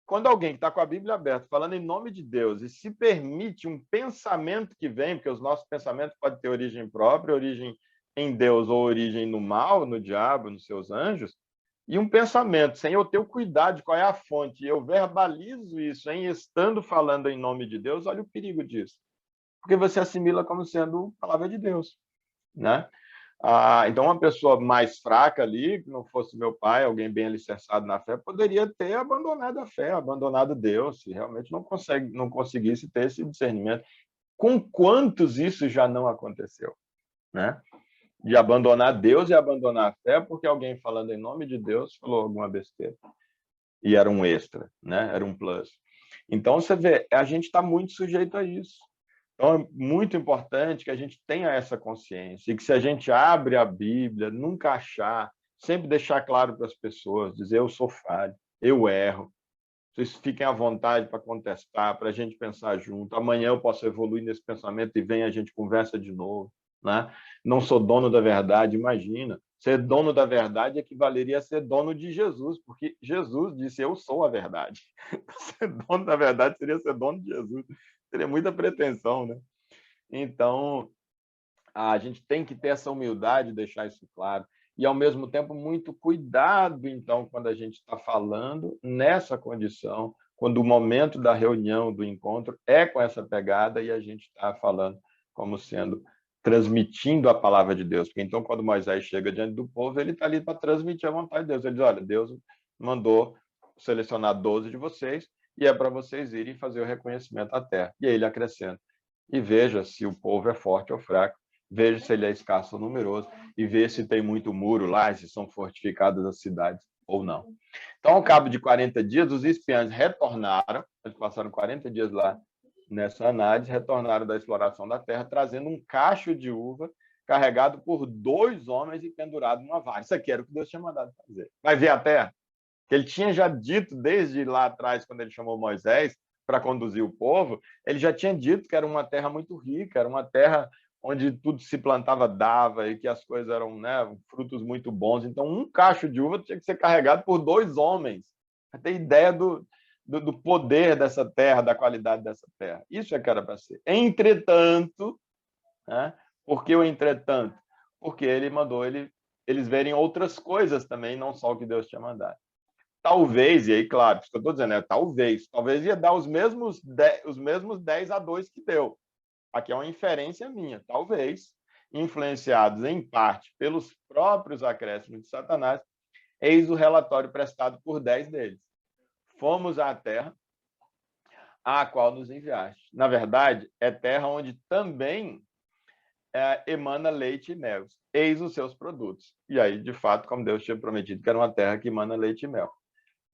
S1: quando alguém que está com a Bíblia aberta, falando em nome de Deus, e se permite um pensamento que vem, porque os nossos pensamentos podem ter origem própria, origem em Deus ou origem no mal, no diabo, nos seus anjos, e um pensamento, sem eu ter o cuidado de qual é a fonte, e eu verbalizo isso em estando falando em nome de Deus, olha o perigo disso. Porque você assimila como sendo palavra de Deus, né? Então, uma pessoa mais fraca ali, que não fosse meu pai, alguém bem alicerçado na fé, poderia ter abandonado a fé, abandonado Deus, se realmente não conseguisse ter esse discernimento. Com quantos isso já não aconteceu? Né? De abandonar Deus e abandonar a fé porque alguém falando em nome de Deus falou alguma besteira. E era um extra, né? Era um plus. Então, você vê, a gente está muito sujeito a isso. Então, é muito importante que a gente tenha essa consciência e que, se a gente abre a Bíblia, nunca achar, sempre deixar claro para as pessoas, dizer: eu sou falho, eu erro. Vocês fiquem à vontade para contestar, para a gente pensar junto. Amanhã eu posso evoluir nesse pensamento e vem a gente conversa de novo. Né? Não sou dono da verdade, imagina. Ser dono da verdade equivaleria a ser dono de Jesus, porque Jesus disse: eu sou a verdade. Ser dono da verdade seria ser dono de Jesus. Seria muita pretensão, né? Então, a gente tem que ter essa humildade, deixar isso claro, e, ao mesmo tempo, muito cuidado, então, quando a gente está falando nessa condição, quando o momento da reunião, do encontro, é com essa pegada e a gente está falando como sendo, transmitindo a palavra de Deus. Porque, então, quando Moisés chega diante do povo, ele está ali para transmitir a vontade de Deus. Ele diz: olha, Deus mandou selecionar 12 de vocês, e é para vocês irem fazer o reconhecimento à terra. E aí ele acrescenta: e veja se o povo é forte ou fraco, veja se ele é escasso ou numeroso, e veja se tem muito muro lá, se são fortificadas as cidades ou não. Então, ao cabo de 40 dias, os espiãs retornaram, eles passaram 40 dias lá nessa análise, retornaram da exploração da terra, trazendo um cacho de uva carregado por 2 homens e pendurado numa vara. Isso aqui era o que Deus tinha mandado fazer. Vai ver a terra? Que ele tinha já dito desde lá atrás, quando ele chamou Moisés para conduzir o povo, ele já tinha dito que era uma terra muito rica, era uma terra onde tudo se plantava, dava, e que as coisas eram, né, frutos muito bons. Então, um cacho de uva tinha que ser carregado por 2 homens. Para ter ideia do poder dessa terra, da qualidade dessa terra. Isso é que era para ser. Entretanto, né? Por que o entretanto? Porque ele mandou eles verem outras coisas também, não só o que Deus tinha mandado. Talvez, e aí, claro, isso que eu estou dizendo, talvez ia dar os mesmos 10-2 que deu. Aqui é uma inferência minha, talvez, influenciados em parte pelos próprios acréscimos de Satanás, eis o relatório prestado por 10 deles. Fomos à terra à qual nos enviaste. Na verdade, é terra onde também emana leite e mel. Eis os seus produtos. E aí, de fato, como Deus tinha prometido, que era uma terra que emana leite e mel.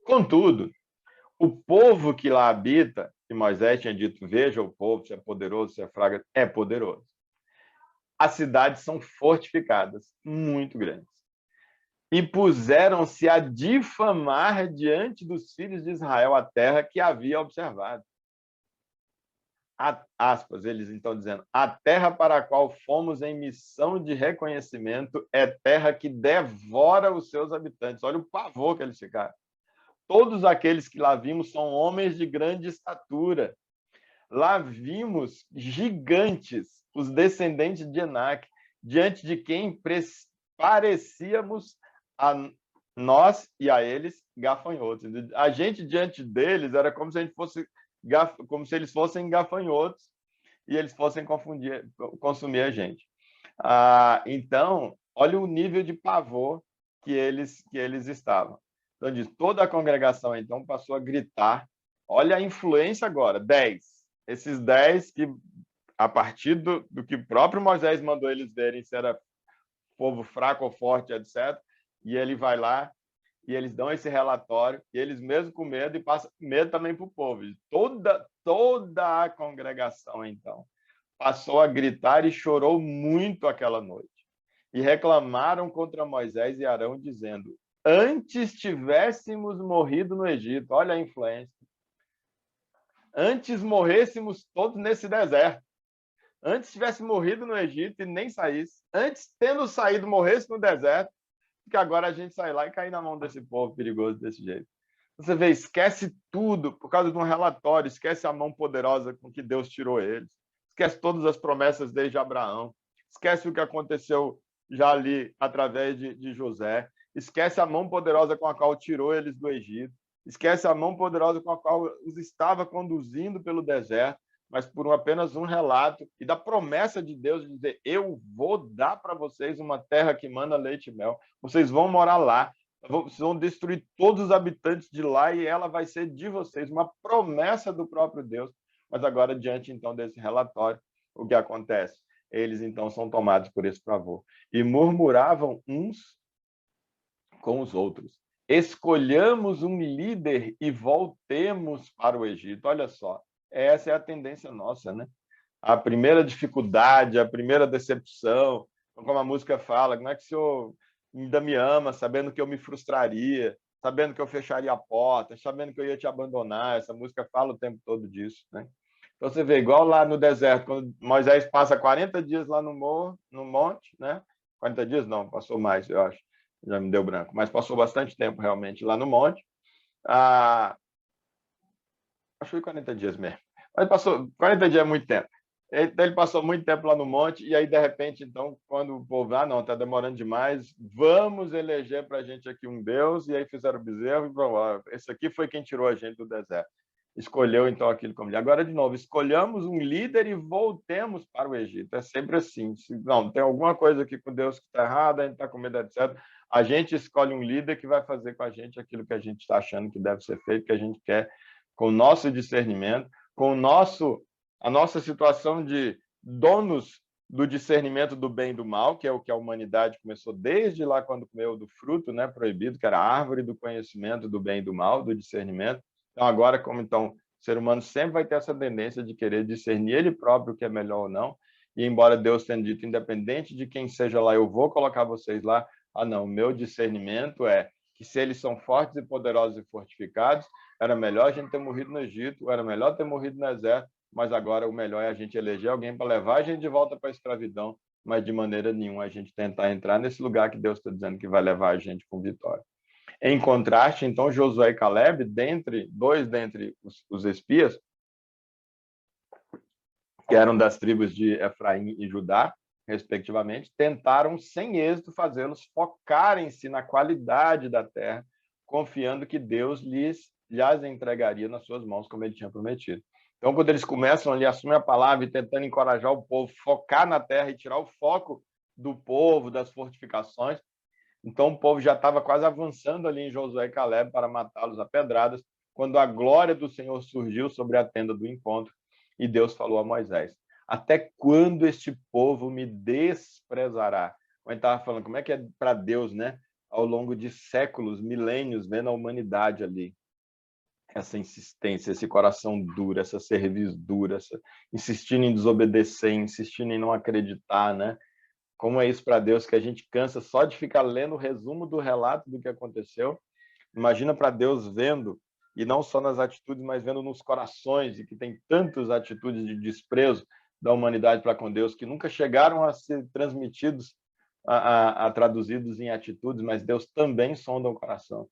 S1: Contudo, o povo que lá habita, e Moisés tinha dito, veja o povo, se é poderoso, se é fraco, é poderoso. As cidades são fortificadas, muito grandes. E puseram-se a difamar diante dos filhos de Israel a terra que havia observado. Aspas, eles então dizendo, a terra para a qual fomos em missão de reconhecimento é terra que devora os seus habitantes. Olha o pavor que eles ficaram. Todos aqueles que lá vimos são homens de grande estatura. Lá vimos gigantes, os descendentes de Enac, diante de quem parecíamos a nós e a eles gafanhotos. A gente diante deles era como se a gente fosse como se eles fossem gafanhotos e eles fossem consumir a gente. Então, olha o nível de pavor que eles estavam. Então, diz, toda a congregação então passou a gritar. Olha a influência agora, 10. Esses 10 que, a partir do que o próprio Moisés mandou eles verem se era povo fraco ou forte, etc. E ele vai lá e eles dão esse relatório, e eles mesmo com medo, e passam medo também para o povo. E toda a congregação, então, passou a gritar e chorou muito aquela noite. E reclamaram contra Moisés e Arão, dizendo, antes tivéssemos morrido no Egito. Olha a influência. Antes morrêssemos todos nesse deserto. Antes tivesse morrido no Egito e nem saísse. Antes, tendo saído, morresse no deserto, que agora a gente sai lá e cai na mão desse povo perigoso desse jeito. Você vê, esquece tudo por causa de um relatório, esquece a mão poderosa com que Deus tirou eles, esquece todas as promessas desde Abraão, esquece o que aconteceu já ali através de José, esquece a mão poderosa com a qual tirou eles do Egito, esquece a mão poderosa com a qual os estava conduzindo pelo deserto, mas por apenas um relato e da promessa de Deus de dizer, eu vou dar para vocês uma terra que manda leite e mel, vocês vão morar lá, vocês vão destruir todos os habitantes de lá e ela vai ser de vocês, uma promessa do próprio Deus. Mas agora, diante então desse relatório, o que acontece? Eles então são tomados por esse pavor e murmuravam uns com os outros. Escolhamos um líder e voltemos para o Egito. Olha só, essa é a tendência nossa, né? A primeira dificuldade, a primeira decepção, como a música fala, como é que o senhor ainda me ama, sabendo que eu me frustraria, sabendo que eu fecharia a porta, sabendo que eu ia te abandonar. Essa música fala o tempo todo disso, né? Então você vê, igual lá no deserto, quando Moisés passa 40 dias lá no monte, né? 40 dias não, passou mais, eu acho, já me deu branco, mas passou bastante tempo realmente lá no monte. Acho que foi 40 dias mesmo. Mas passou 40 dias é muito tempo. Então, ele passou muito tempo lá no monte, e aí, de repente, então, quando o povo, não, está demorando demais, vamos eleger para a gente aqui um Deus, e aí fizeram o bezerro, e esse aqui foi quem tirou a gente do deserto. Escolheu, então, aquilo como líder. Agora, de novo, escolhamos um líder e voltemos para o Egito. É sempre assim. Se não, tem alguma coisa aqui com Deus que está errada, a gente está com medo, etc. A gente escolhe um líder que vai fazer com a gente aquilo que a gente está achando que deve ser feito, que a gente quer, com o nosso discernimento, com a nossa situação de donos do discernimento do bem e do mal, que é o que a humanidade começou desde lá quando comeu do fruto, né, proibido, que era a árvore do conhecimento do bem e do mal, do discernimento. Então, agora, como então, o ser humano sempre vai ter essa tendência de querer discernir ele próprio o que é melhor ou não, e embora Deus tenha dito, independente de quem seja lá, eu vou colocar vocês lá, não, o meu discernimento é que se eles são fortes e poderosos e fortificados, era melhor a gente ter morrido no Egito, era melhor ter morrido no deserto, mas agora o melhor é a gente eleger alguém para levar a gente de volta para a escravidão, mas de maneira nenhuma a gente tentar entrar nesse lugar que Deus está dizendo que vai levar a gente com vitória. Em contraste, então, Josué e Caleb, dois dentre os espias, que eram das tribos de Efraim e Judá, respectivamente, tentaram sem êxito fazê-los focarem-se na qualidade da terra, confiando que Deus lhes entregaria nas suas mãos, como ele tinha prometido. Então, quando eles começam ali, assumem a palavra e tentando encorajar o povo, focar na terra e tirar o foco do povo, das fortificações, então o povo já estava quase avançando ali em Josué e Caleb para matá-los a pedradas, quando a glória do Senhor surgiu sobre a tenda do encontro e Deus falou a Moisés: até quando este povo me desprezará? Como ele estava falando, como é que é para Deus, né? Ao longo de séculos, milênios, vendo a humanidade ali, essa insistência, esse coração duro, essa cerviz dura, insistindo em desobedecer, insistindo em não acreditar, né? Como é isso para Deus, que a gente cansa só de ficar lendo o resumo do relato do que aconteceu. Imagina para Deus vendo, e não só nas atitudes, mas vendo nos corações, e que tem tantas atitudes de desprezo da humanidade para com Deus, que nunca chegaram a ser transmitidos, traduzidos em atitudes, mas Deus também sonda o coração.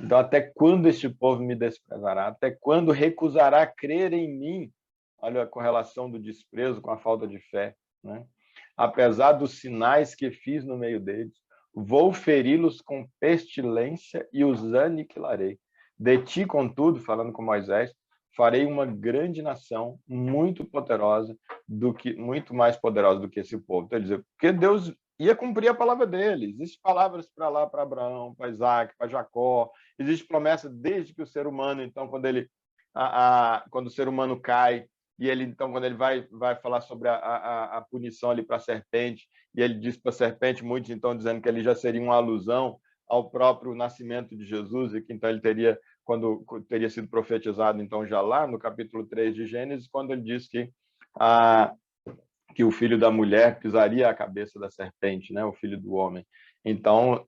S1: Então, até quando este povo me desprezará? Até quando recusará crer em mim? Olha a correlação do desprezo com a falta de fé, né? Apesar dos sinais que fiz no meio deles, vou feri-los com pestilência e os aniquilarei. De ti, contudo, falando com Moisés, farei uma grande nação, muito mais poderosa do que esse povo. Então, dizer, porque Deus ia cumprir a palavra dele. Existem palavras para lá, para Abraão, para Isaac, para Jacó. Existe promessa desde que o ser humano, então, quando o ser humano cai, e ele, então, quando ele vai falar sobre a punição ali para a serpente, e ele diz para a serpente, muitos, então, dizendo que ele já seria uma alusão ao próprio nascimento de Jesus, e que, então, ele teria, quando teria sido profetizado, então, já lá no capítulo 3 de Gênesis, quando ele diz que o filho da mulher pisaria a cabeça da serpente, né, o filho do homem. Então,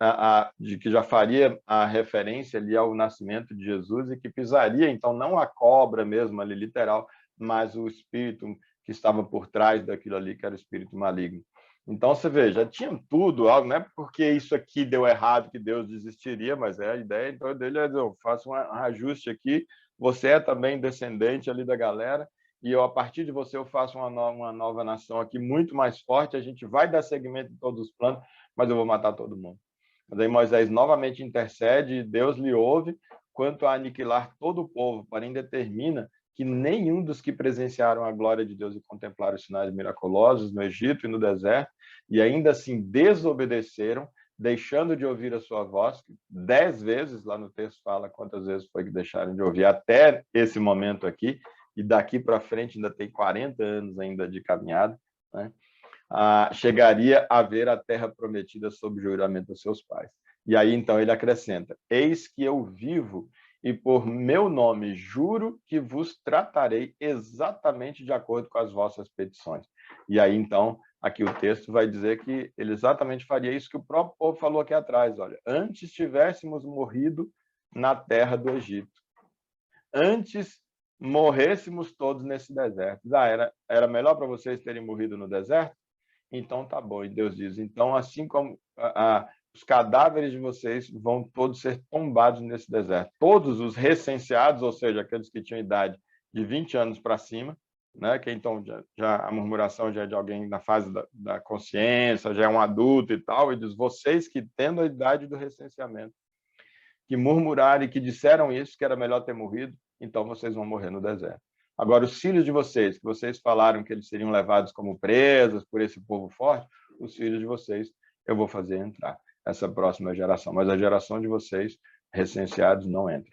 S1: de que já faria a referência ali ao nascimento de Jesus e que pisaria, então, não a cobra mesmo ali, literal, mas o espírito que estava por trás daquilo ali, que era o espírito maligno. Então, você vê, já tinha tudo, algo, não é porque isso aqui deu errado que Deus desistiria, mas a ideia então dele é, eu faço um ajuste aqui, você é também descendente ali da galera, e eu, a partir de você, eu faço uma nova nação aqui, muito mais forte, a gente vai dar seguimento em todos os planos, mas eu vou matar todo mundo. Mas aí Moisés novamente intercede, e Deus lhe ouve, quanto a aniquilar todo o povo, porém determina que nenhum dos que presenciaram a glória de Deus e contemplaram os sinais miraculosos no Egito e no deserto, e ainda assim desobedeceram, deixando de ouvir a sua voz, 10 vezes, lá no texto fala quantas vezes foi que deixaram de ouvir, até esse momento aqui, e daqui para frente ainda tem 40 anos ainda de caminhada, né? Chegaria a ver a terra prometida sob juramento dos seus pais. E aí, então, ele acrescenta: eis que eu vivo e por meu nome juro que vos tratarei exatamente de acordo com as vossas petições. E aí, então, aqui o texto vai dizer que ele exatamente faria isso que o próprio povo falou aqui atrás, olha, antes tivéssemos morrido na terra do Egito, antes morrêssemos todos nesse deserto. Era melhor para vocês terem morrido no deserto? Então tá bom. E Deus diz, então assim como os cadáveres de vocês vão todos ser tombados nesse deserto. Todos os recenseados, ou seja, aqueles que tinham idade de 20 anos para cima, né? Que então já a murmuração já é de alguém na fase da consciência, já é um adulto e tal, e diz, vocês que tendo a idade do recenseamento, que murmuraram e que disseram isso, que era melhor ter morrido, então vocês vão morrer no deserto. Agora, os filhos de vocês, que vocês falaram que eles seriam levados como presas por esse povo forte, os filhos de vocês eu vou fazer entrar, essa próxima geração. Mas a geração de vocês, recenseados, não entra.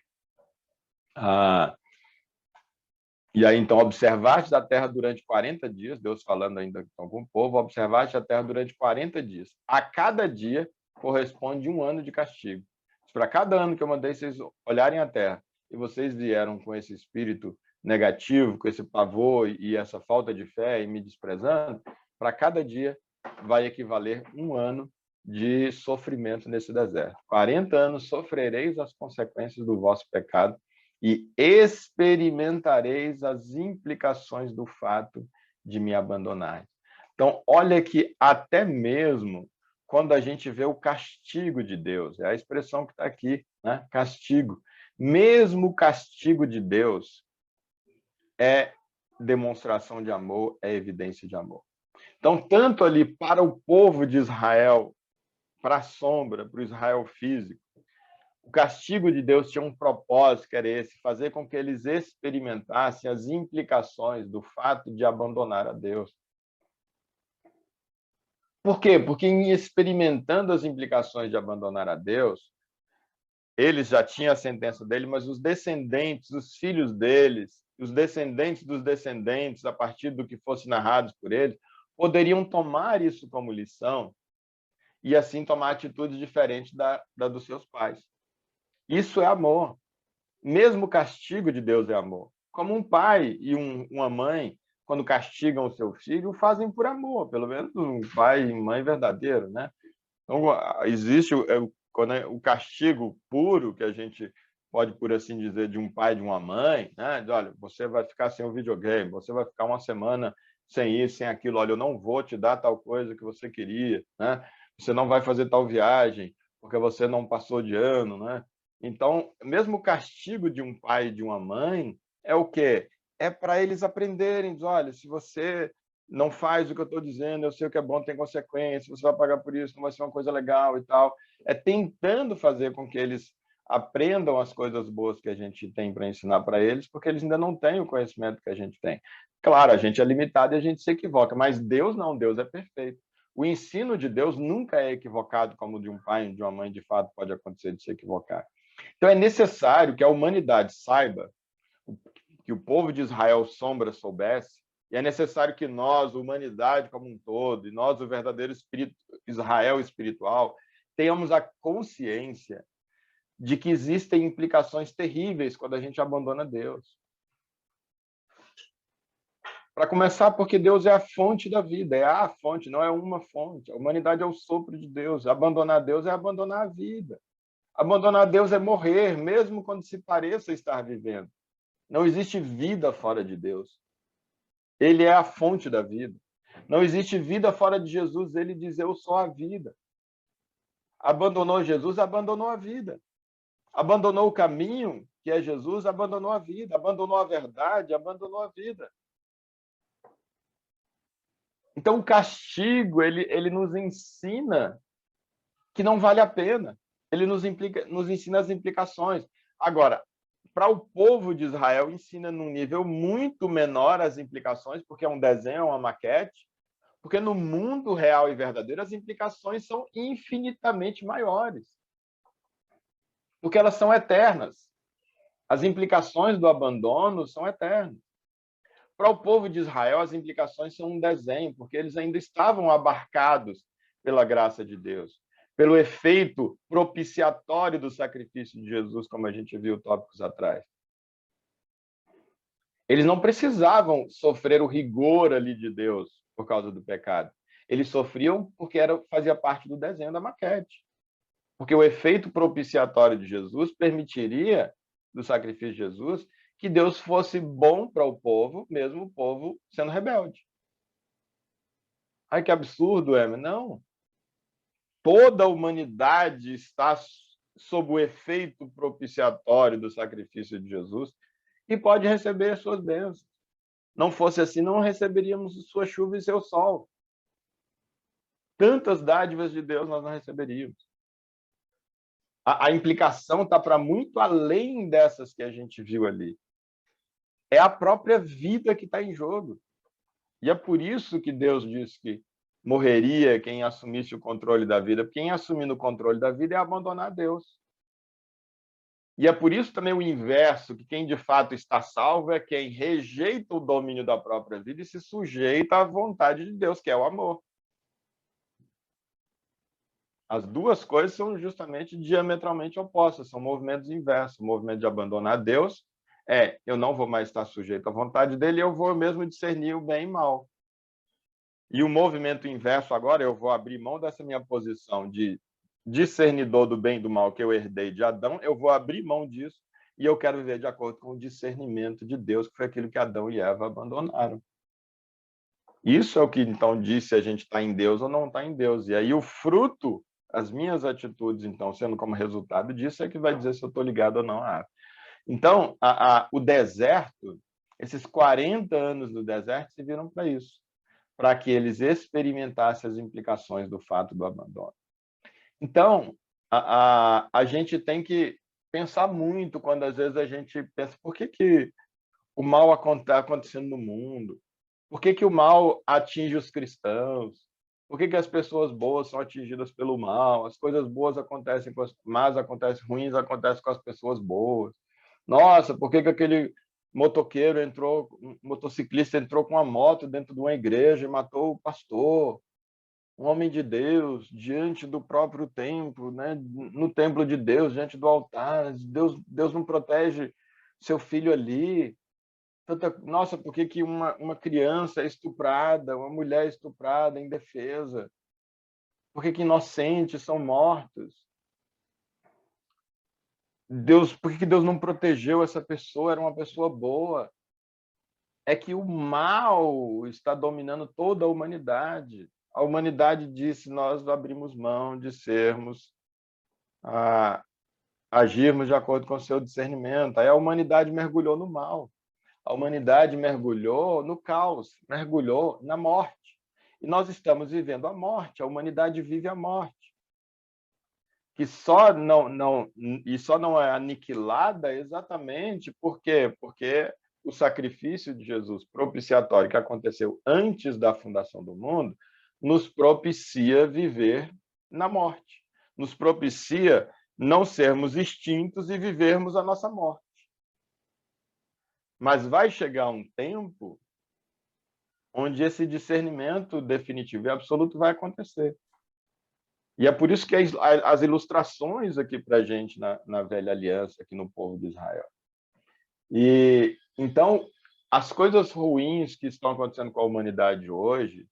S1: E aí, então, observaste a terra durante 40 dias, Deus falando ainda então, com o povo, observaste a terra durante 40 dias. A cada dia corresponde 1 ano de castigo. Para cada ano que eu mandei vocês olharem a terra, e vocês vieram com esse espírito negativo, com esse pavor e essa falta de fé e me desprezando, para cada dia vai equivaler 1 ano de sofrimento nesse deserto. 40 anos sofrereis as consequências do vosso pecado e experimentareis as implicações do fato de me abandonar. Então, olha que até mesmo quando a gente vê o castigo de Deus, é a expressão que está aqui, né? Castigo. Mesmo o castigo de Deus é demonstração de amor, é evidência de amor. Então, tanto ali para o povo de Israel, para a sombra, para o Israel físico, o castigo de Deus tinha um propósito, que era esse, fazer com que eles experimentassem as implicações do fato de abandonar a Deus. Por quê? Porque em experimentando as implicações de abandonar a Deus, eles já tinham a sentença dele, mas os descendentes, os filhos deles, os descendentes dos descendentes, a partir do que fosse narrados por eles, poderiam tomar isso como lição e assim tomar atitudes diferentes da dos seus pais. Isso é amor. Mesmo o castigo de Deus é amor. Como um pai e uma mãe, quando castigam o seu filho, fazem por amor, pelo menos um pai e mãe verdadeiro, né? Então, existe o castigo puro, que a gente pode, por assim dizer, de um pai e de uma mãe, né? De, olha, você vai ficar sem o videogame, você vai ficar uma semana sem isso, sem aquilo, olha, eu não vou te dar tal coisa que você queria, né? Você não vai fazer tal viagem, porque você não passou de ano, né? Então, mesmo o castigo de um pai e de uma mãe é o quê? É para eles aprenderem, diz, olha, se você não faz o que eu estou dizendo, eu sei o que é bom, tem consequência, você vai pagar por isso, não vai ser uma coisa legal e tal. É tentando fazer com que eles aprendam as coisas boas que a gente tem para ensinar para eles, porque eles ainda não têm o conhecimento que a gente tem. Claro, a gente é limitado e a gente se equivoca, mas Deus não, Deus é perfeito. O ensino de Deus nunca é equivocado, como o de um pai e de uma mãe, de fato, pode acontecer de se equivocar. Então, é necessário que a humanidade saiba, que o povo de Israel sombra soubesse, e é necessário que nós, a humanidade como um todo, e nós, o verdadeiro Israel espiritual, tenhamos a consciência de que existem implicações terríveis quando a gente abandona Deus. Para começar, porque Deus é a fonte da vida, é a fonte, não é uma fonte. A humanidade é o sopro de Deus. Abandonar Deus é abandonar a vida. Abandonar Deus é morrer, mesmo quando se pareça estar vivendo. Não existe vida fora de Deus. Ele é a fonte da vida. Não existe vida fora de Jesus. Ele diz, eu sou a vida. Abandonou Jesus, abandonou a vida. Abandonou o caminho, que é Jesus, abandonou a vida. Abandonou a verdade, abandonou a vida. Então, o castigo, ele nos ensina que não vale a pena. Ele nos ensina as implicações. Agora, para o povo de Israel, ensina num nível muito menor as implicações, porque é um desenho, é uma maquete, porque no mundo real e verdadeiro as implicações são infinitamente maiores, porque elas são eternas. As implicações do abandono são eternas. Para o povo de Israel, as implicações são um desenho, porque eles ainda estavam abarcados pela graça de Deus, pelo efeito propiciatório do sacrifício de Jesus, como a gente viu tópicos atrás. Eles não precisavam sofrer o rigor ali de Deus por causa do pecado. Eles sofriam porque fazia parte do desenho da maquete. Porque o efeito propiciatório de Jesus permitiria, do sacrifício de Jesus, que Deus fosse bom para o povo, mesmo o povo sendo rebelde. Ai, que absurdo, Emer. Não. Toda a humanidade está sob o efeito propiciatório do sacrifício de Jesus e pode receber as suas bênçãos. Não fosse assim, não receberíamos sua chuva e seu sol. Tantas dádivas de Deus nós não receberíamos. A implicação está para muito além dessas que a gente viu ali. É a própria vida que está em jogo. E é por isso que Deus disse que morreria quem assumisse o controle da vida. Quem assumindo o controle da vida é abandonar Deus. E é por isso também o inverso, que quem de fato está salvo é quem rejeita o domínio da própria vida e se sujeita à vontade de Deus, que é o amor. As duas coisas são justamente diametralmente opostas, são movimentos inversos. O movimento de abandonar Deus é, eu não vou mais estar sujeito à vontade dele, eu vou mesmo discernir o bem e o mal. E o movimento inverso agora, eu vou abrir mão dessa minha posição de discernidor do bem e do mal que eu herdei de Adão, eu vou abrir mão disso e eu quero viver de acordo com o discernimento de Deus, que foi aquilo que Adão e Eva abandonaram. Isso é o que, então, diz se a gente está em Deus ou não está em Deus. E aí o fruto As minhas atitudes, então, sendo como resultado disso, é que vai dizer se eu estou ligado ou não à árvore. Então, o deserto, esses 40 anos do deserto serviram para isso, para que eles experimentassem as implicações do fato do abandono. Então, a gente tem que pensar muito quando, às vezes, a gente pensa por que o mal está acontecendo no mundo? Por que o mal atinge os cristãos? Por que as pessoas boas são atingidas pelo mal? As coisas boas acontecem com as más, acontecem ruins, acontecem com as pessoas boas. Nossa, por que aquele motoqueiro entrou, um motociclista entrou com uma moto dentro de uma igreja e matou o pastor? Um homem de Deus diante do próprio templo, né? No templo de Deus, diante do altar. Deus não protege seu filho ali. Nossa, por que uma criança é estuprada, uma mulher é estuprada indefesa? Por que inocentes são mortos? Por que Deus não protegeu essa pessoa? Era uma pessoa boa. É que o mal está dominando toda a humanidade. A humanidade disse: nós abrimos mão de sermos, agirmos de acordo com o seu discernimento. Aí a humanidade mergulhou no mal. A humanidade mergulhou no caos, mergulhou na morte. E nós estamos vivendo a morte, a humanidade vive a morte. Que só não é aniquilada exatamente por quê? Porque o sacrifício de Jesus propiciatório que aconteceu antes da fundação do mundo nos propicia viver na morte. Nos propicia não sermos extintos e vivermos a nossa morte. Mas vai chegar um tempo onde esse discernimento definitivo e absoluto vai acontecer. E é por isso que as ilustrações aqui para a gente na Velha Aliança, aqui no povo de Israel. E então, as coisas ruins que estão acontecendo com a humanidade hoje,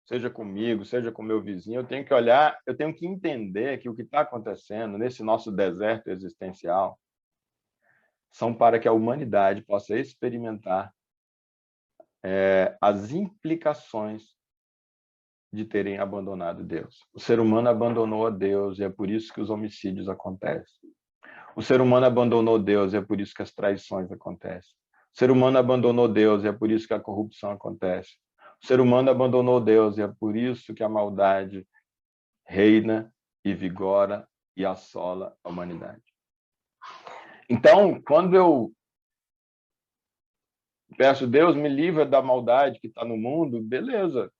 S1: seja comigo, seja com meu vizinho, eu tenho que olhar, eu tenho que entender que o que está acontecendo nesse nosso deserto existencial são para que a humanidade possa experimentar as implicações de terem abandonado Deus. O ser humano abandonou a Deus e é por isso que os homicídios acontecem. O ser humano abandonou Deus e é por isso que as traições acontecem. O ser humano abandonou Deus e é por isso que a corrupção acontece. O ser humano abandonou Deus e é por isso que a maldade reina e vigora e assola a humanidade. Então, quando eu peço, Deus me livra da maldade que está no mundo, beleza.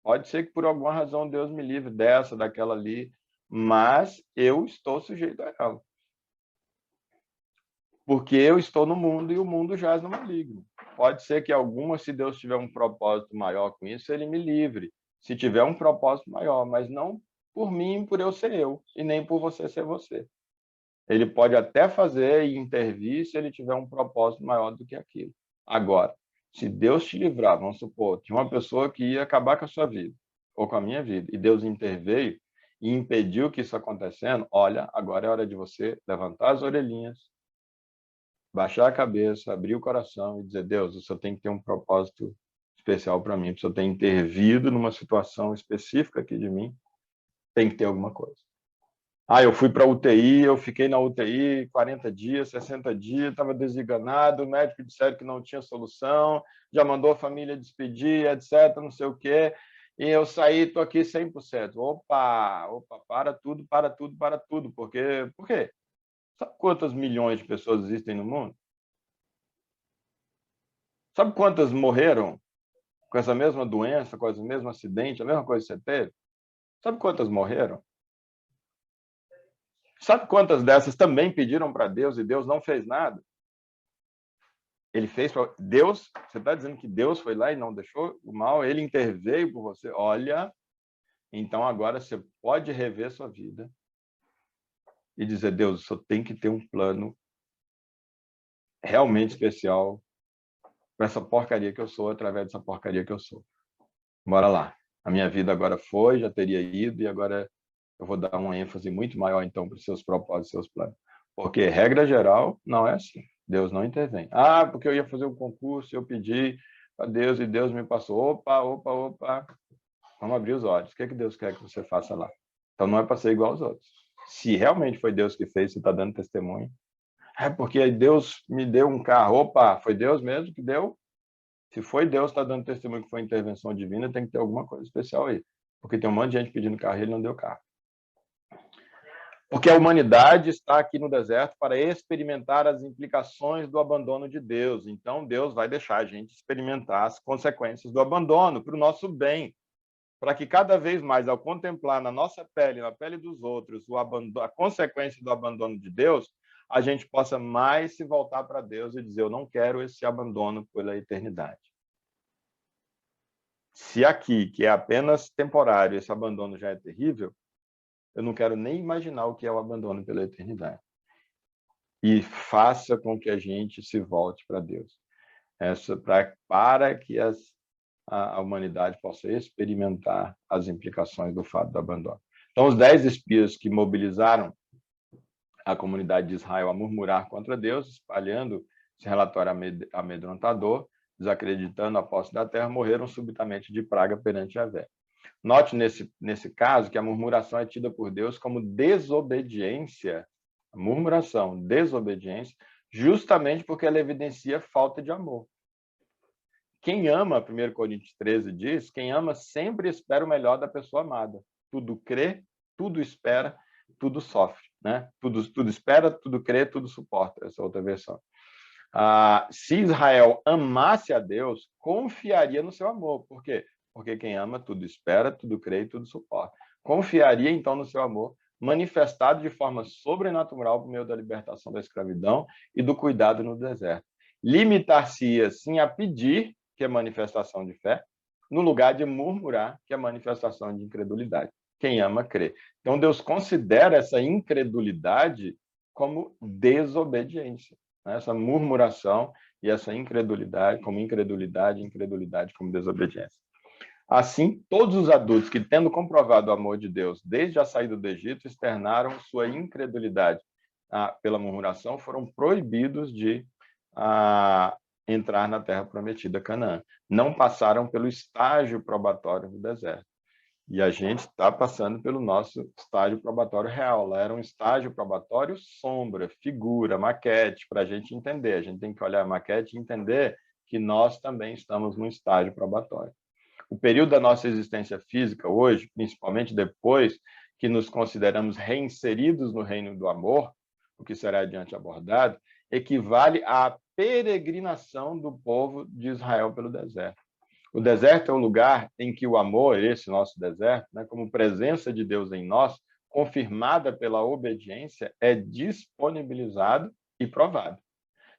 S1: Pode ser que por alguma razão Deus me livre dessa, daquela ali, mas eu estou sujeito a ela. Porque eu estou no mundo e o mundo jaz no maligno. Pode ser que se Deus tiver um propósito maior com isso, ele me livre. Se tiver um propósito maior, mas não por mim, por eu ser eu, e nem por você ser você. Ele pode até fazer e intervir se ele tiver um propósito maior do que aquilo. Agora, se Deus te livrar, vamos supor, de uma pessoa que ia acabar com a sua vida, ou com a minha vida, e Deus interveio e impediu que isso acontecendo, olha, agora é hora de você levantar as orelhinhas, baixar a cabeça, abrir o coração e dizer, Deus, o Senhor tem que ter um propósito especial para mim, o Senhor tem intervido numa situação específica aqui de mim, tem que ter alguma coisa. Eu fui para a UTI, eu fiquei na UTI 40 dias, 60 dias, estava desganado, o médico disseram que não tinha solução, já mandou a família despedir, etc., não sei o quê, e eu saí, estou aqui 100%. Opa, para tudo, por quê? Sabe quantas milhões de pessoas existem no mundo? Sabe quantas morreram com essa mesma doença, com esse mesmo acidente, a mesma coisa que você teve? Sabe quantas morreram? Sabe quantas dessas também pediram para Deus e Deus não fez nada? Ele fez para Deus. Você está dizendo que Deus foi lá e não deixou o mal? Ele interveio por você. Olha, então agora você pode rever sua vida e dizer, Deus, o Senhor tem que ter um plano realmente especial para essa porcaria que eu sou, através dessa porcaria que eu sou. Bora lá. A minha vida agora foi, já teria ido, e agora eu vou dar uma ênfase muito maior, então, para os seus propósitos, seus planos. Porque, regra geral, não é assim. Deus não intervém. Porque eu ia fazer um concurso, eu pedi a Deus e Deus me passou. Opa. Vamos abrir os olhos. O que Deus quer que você faça lá? Então não é para ser igual aos outros. Se realmente foi Deus que fez, você está dando testemunho. É porque Deus me deu um carro. Opa, foi Deus mesmo que deu? Se foi Deus que está dando testemunho que foi intervenção divina, tem que ter alguma coisa especial aí. Porque tem um monte de gente pedindo carro e ele não deu carro. Porque a humanidade está aqui no deserto para experimentar as implicações do abandono de Deus. Então, Deus vai deixar a gente experimentar as consequências do abandono para o nosso bem, para que cada vez mais, ao contemplar na nossa pele, na pele dos outros, a consequência do abandono de Deus, a gente possa mais se voltar para Deus e dizer: eu não quero esse abandono pela eternidade. Se aqui, que é apenas temporário, esse abandono já é terrível, eu não quero nem imaginar o que é o abandono pela eternidade. E faça com que a gente se volte para Deus, para que a humanidade possa experimentar as implicações do fato do abandono. Então, os 10 espias que mobilizaram a comunidade de Israel a murmurar contra Deus, espalhando esse relatório amedrontador, desacreditando a posse da terra, morreram subitamente de praga perante Yahvé. Note nesse caso que a murmuração é tida por Deus como desobediência, murmuração, desobediência, justamente porque ela evidencia falta de amor. Quem ama, 1 Coríntios 13 diz, quem ama sempre espera o melhor da pessoa amada. Tudo crê, tudo espera, tudo sofre. Né? Tudo espera, tudo crê, tudo suporta. Essa é outra versão. Se Israel amasse a Deus, confiaria no seu amor. Por quê? Porque quem ama tudo espera, tudo crê e tudo suporta. Confiaria, então, no seu amor, manifestado de forma sobrenatural por meio da libertação da escravidão e do cuidado no deserto. Limitar-se-ia, sim, a pedir, que é manifestação de fé, no lugar de murmurar, que é manifestação de incredulidade. Quem ama, crê. Então, Deus considera essa incredulidade como desobediência. Essa murmuração e essa incredulidade como desobediência. Assim, todos os adultos que, tendo comprovado o amor de Deus desde a saída do Egito, externaram sua incredulidade pela murmuração, foram proibidos de entrar na terra prometida, Canaã. Não passaram pelo estágio probatório do deserto. E a gente está passando pelo nosso estágio probatório real. Lá era um estágio probatório sombra, figura, maquete, para a gente entender. A gente tem que olhar a maquete e entender que nós também estamos num estágio probatório. O período da nossa existência física hoje, principalmente depois que nos consideramos reinseridos no reino do amor, o que será adiante abordado, equivale à peregrinação do povo de Israel pelo deserto. O deserto é o lugar em que o amor, esse nosso deserto, né, como presença de Deus em nós, confirmada pela obediência, é disponibilizado e provado.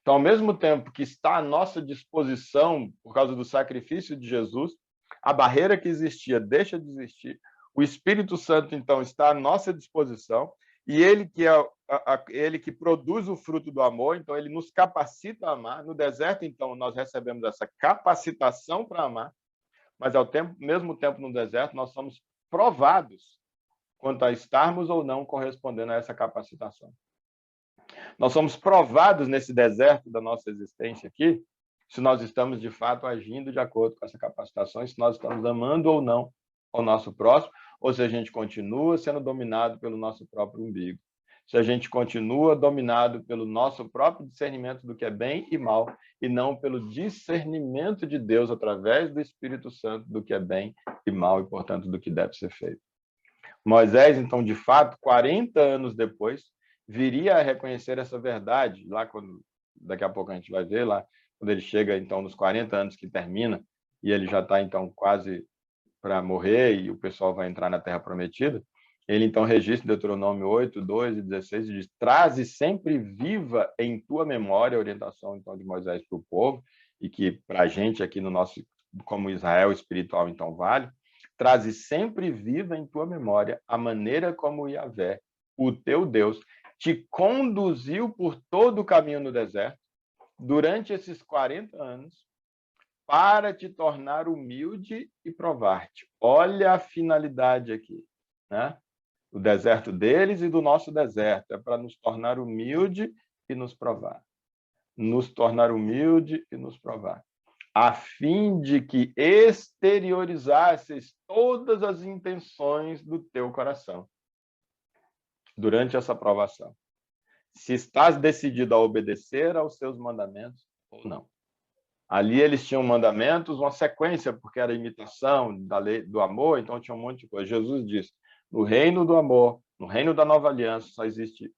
S1: Então, ao mesmo tempo que está à nossa disposição, por causa do sacrifício de Jesus, a barreira que existia deixa de existir, o Espírito Santo, então, está à nossa disposição, e ele que produz o fruto do amor, então ele nos capacita a amar. No deserto, então, nós recebemos essa capacitação para amar, mas ao mesmo tempo no deserto nós somos provados quanto a estarmos ou não correspondendo a essa capacitação. Nós somos provados nesse deserto da nossa existência aqui, se nós estamos de fato agindo de acordo com essa capacitação, se nós estamos amando ou não ao nosso próximo, ou se a gente continua sendo dominado pelo nosso próprio umbigo. Se a gente continua dominado pelo nosso próprio discernimento do que é bem e mal, e não pelo discernimento de Deus através do Espírito Santo do que é bem e mal, e, portanto, do que deve ser feito. Moisés, então, de fato, 40 anos depois, viria a reconhecer essa verdade, lá quando, daqui a pouco a gente vai ver, lá quando ele chega, então, nos 40 anos que termina, e ele já está, então, quase para morrer, e o pessoal vai entrar na Terra Prometida, ele, então, registra em Deuteronômio 8, 2 e 16, e diz: traze sempre viva em tua memória a orientação, então, de Moisés para o povo, e que, para a gente aqui no nosso, como Israel espiritual, então, vale, traze sempre viva em tua memória a maneira como Yahvé, o teu Deus, te conduziu por todo o caminho no deserto, durante esses 40 anos, para te tornar humilde e provar-te. Olha a finalidade aqui, né? O deserto deles e do nosso deserto é para nos tornar humilde e nos provar. Nos tornar humilde e nos provar. A fim de que exteriorizasses todas as intenções do teu coração. durante essa provação. Se estás decidido a obedecer aos seus mandamentos ou não. Ali eles tinham mandamentos, uma sequência, porque era imitação da lei do amor, então tinha um monte de coisa. Jesus diz, no reino do amor, no reino da nova aliança, só existe...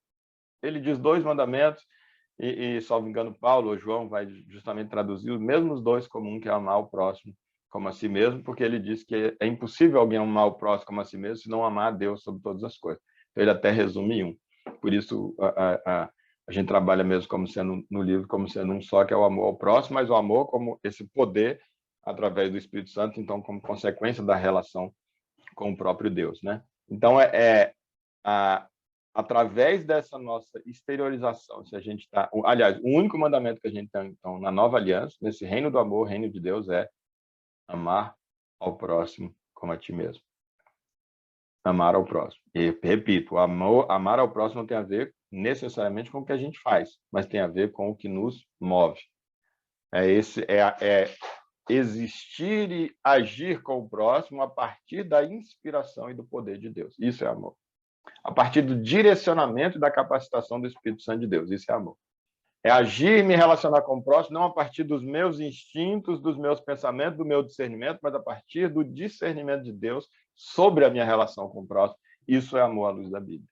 S1: Ele diz 2 mandamentos, e salvo engano, Paulo ou João vai justamente traduzir os mesmos 2 como um, que é amar o próximo como a si mesmo, porque ele diz que é impossível alguém amar o próximo como a si mesmo, se não amar a Deus sobre todas as coisas. Então ele até resume em um. Por isso a gente trabalha mesmo como sendo, no livro, como sendo um só, que é o amor ao próximo, mas o amor como esse poder através do Espírito Santo, então como consequência da relação com o próprio Deus, né? Então através dessa nossa exteriorização, se a gente está... Aliás, o único mandamento que a gente tem, então, na nova aliança, nesse reino do amor, reino de Deus, é amar ao próximo como a ti mesmo. Amar ao próximo. E, repito, amar ao próximo não tem a ver necessariamente com o que a gente faz, mas tem a ver com o que nos move. É existir e agir com o próximo a partir da inspiração e do poder de Deus. Isso é amor. A partir do direcionamento e da capacitação do Espírito Santo de Deus. Isso é amor. É agir e me relacionar com o próximo, não a partir dos meus instintos, dos meus pensamentos, do meu discernimento, mas a partir do discernimento de Deus sobre a minha relação com o próximo. Isso é amor à luz da Bíblia.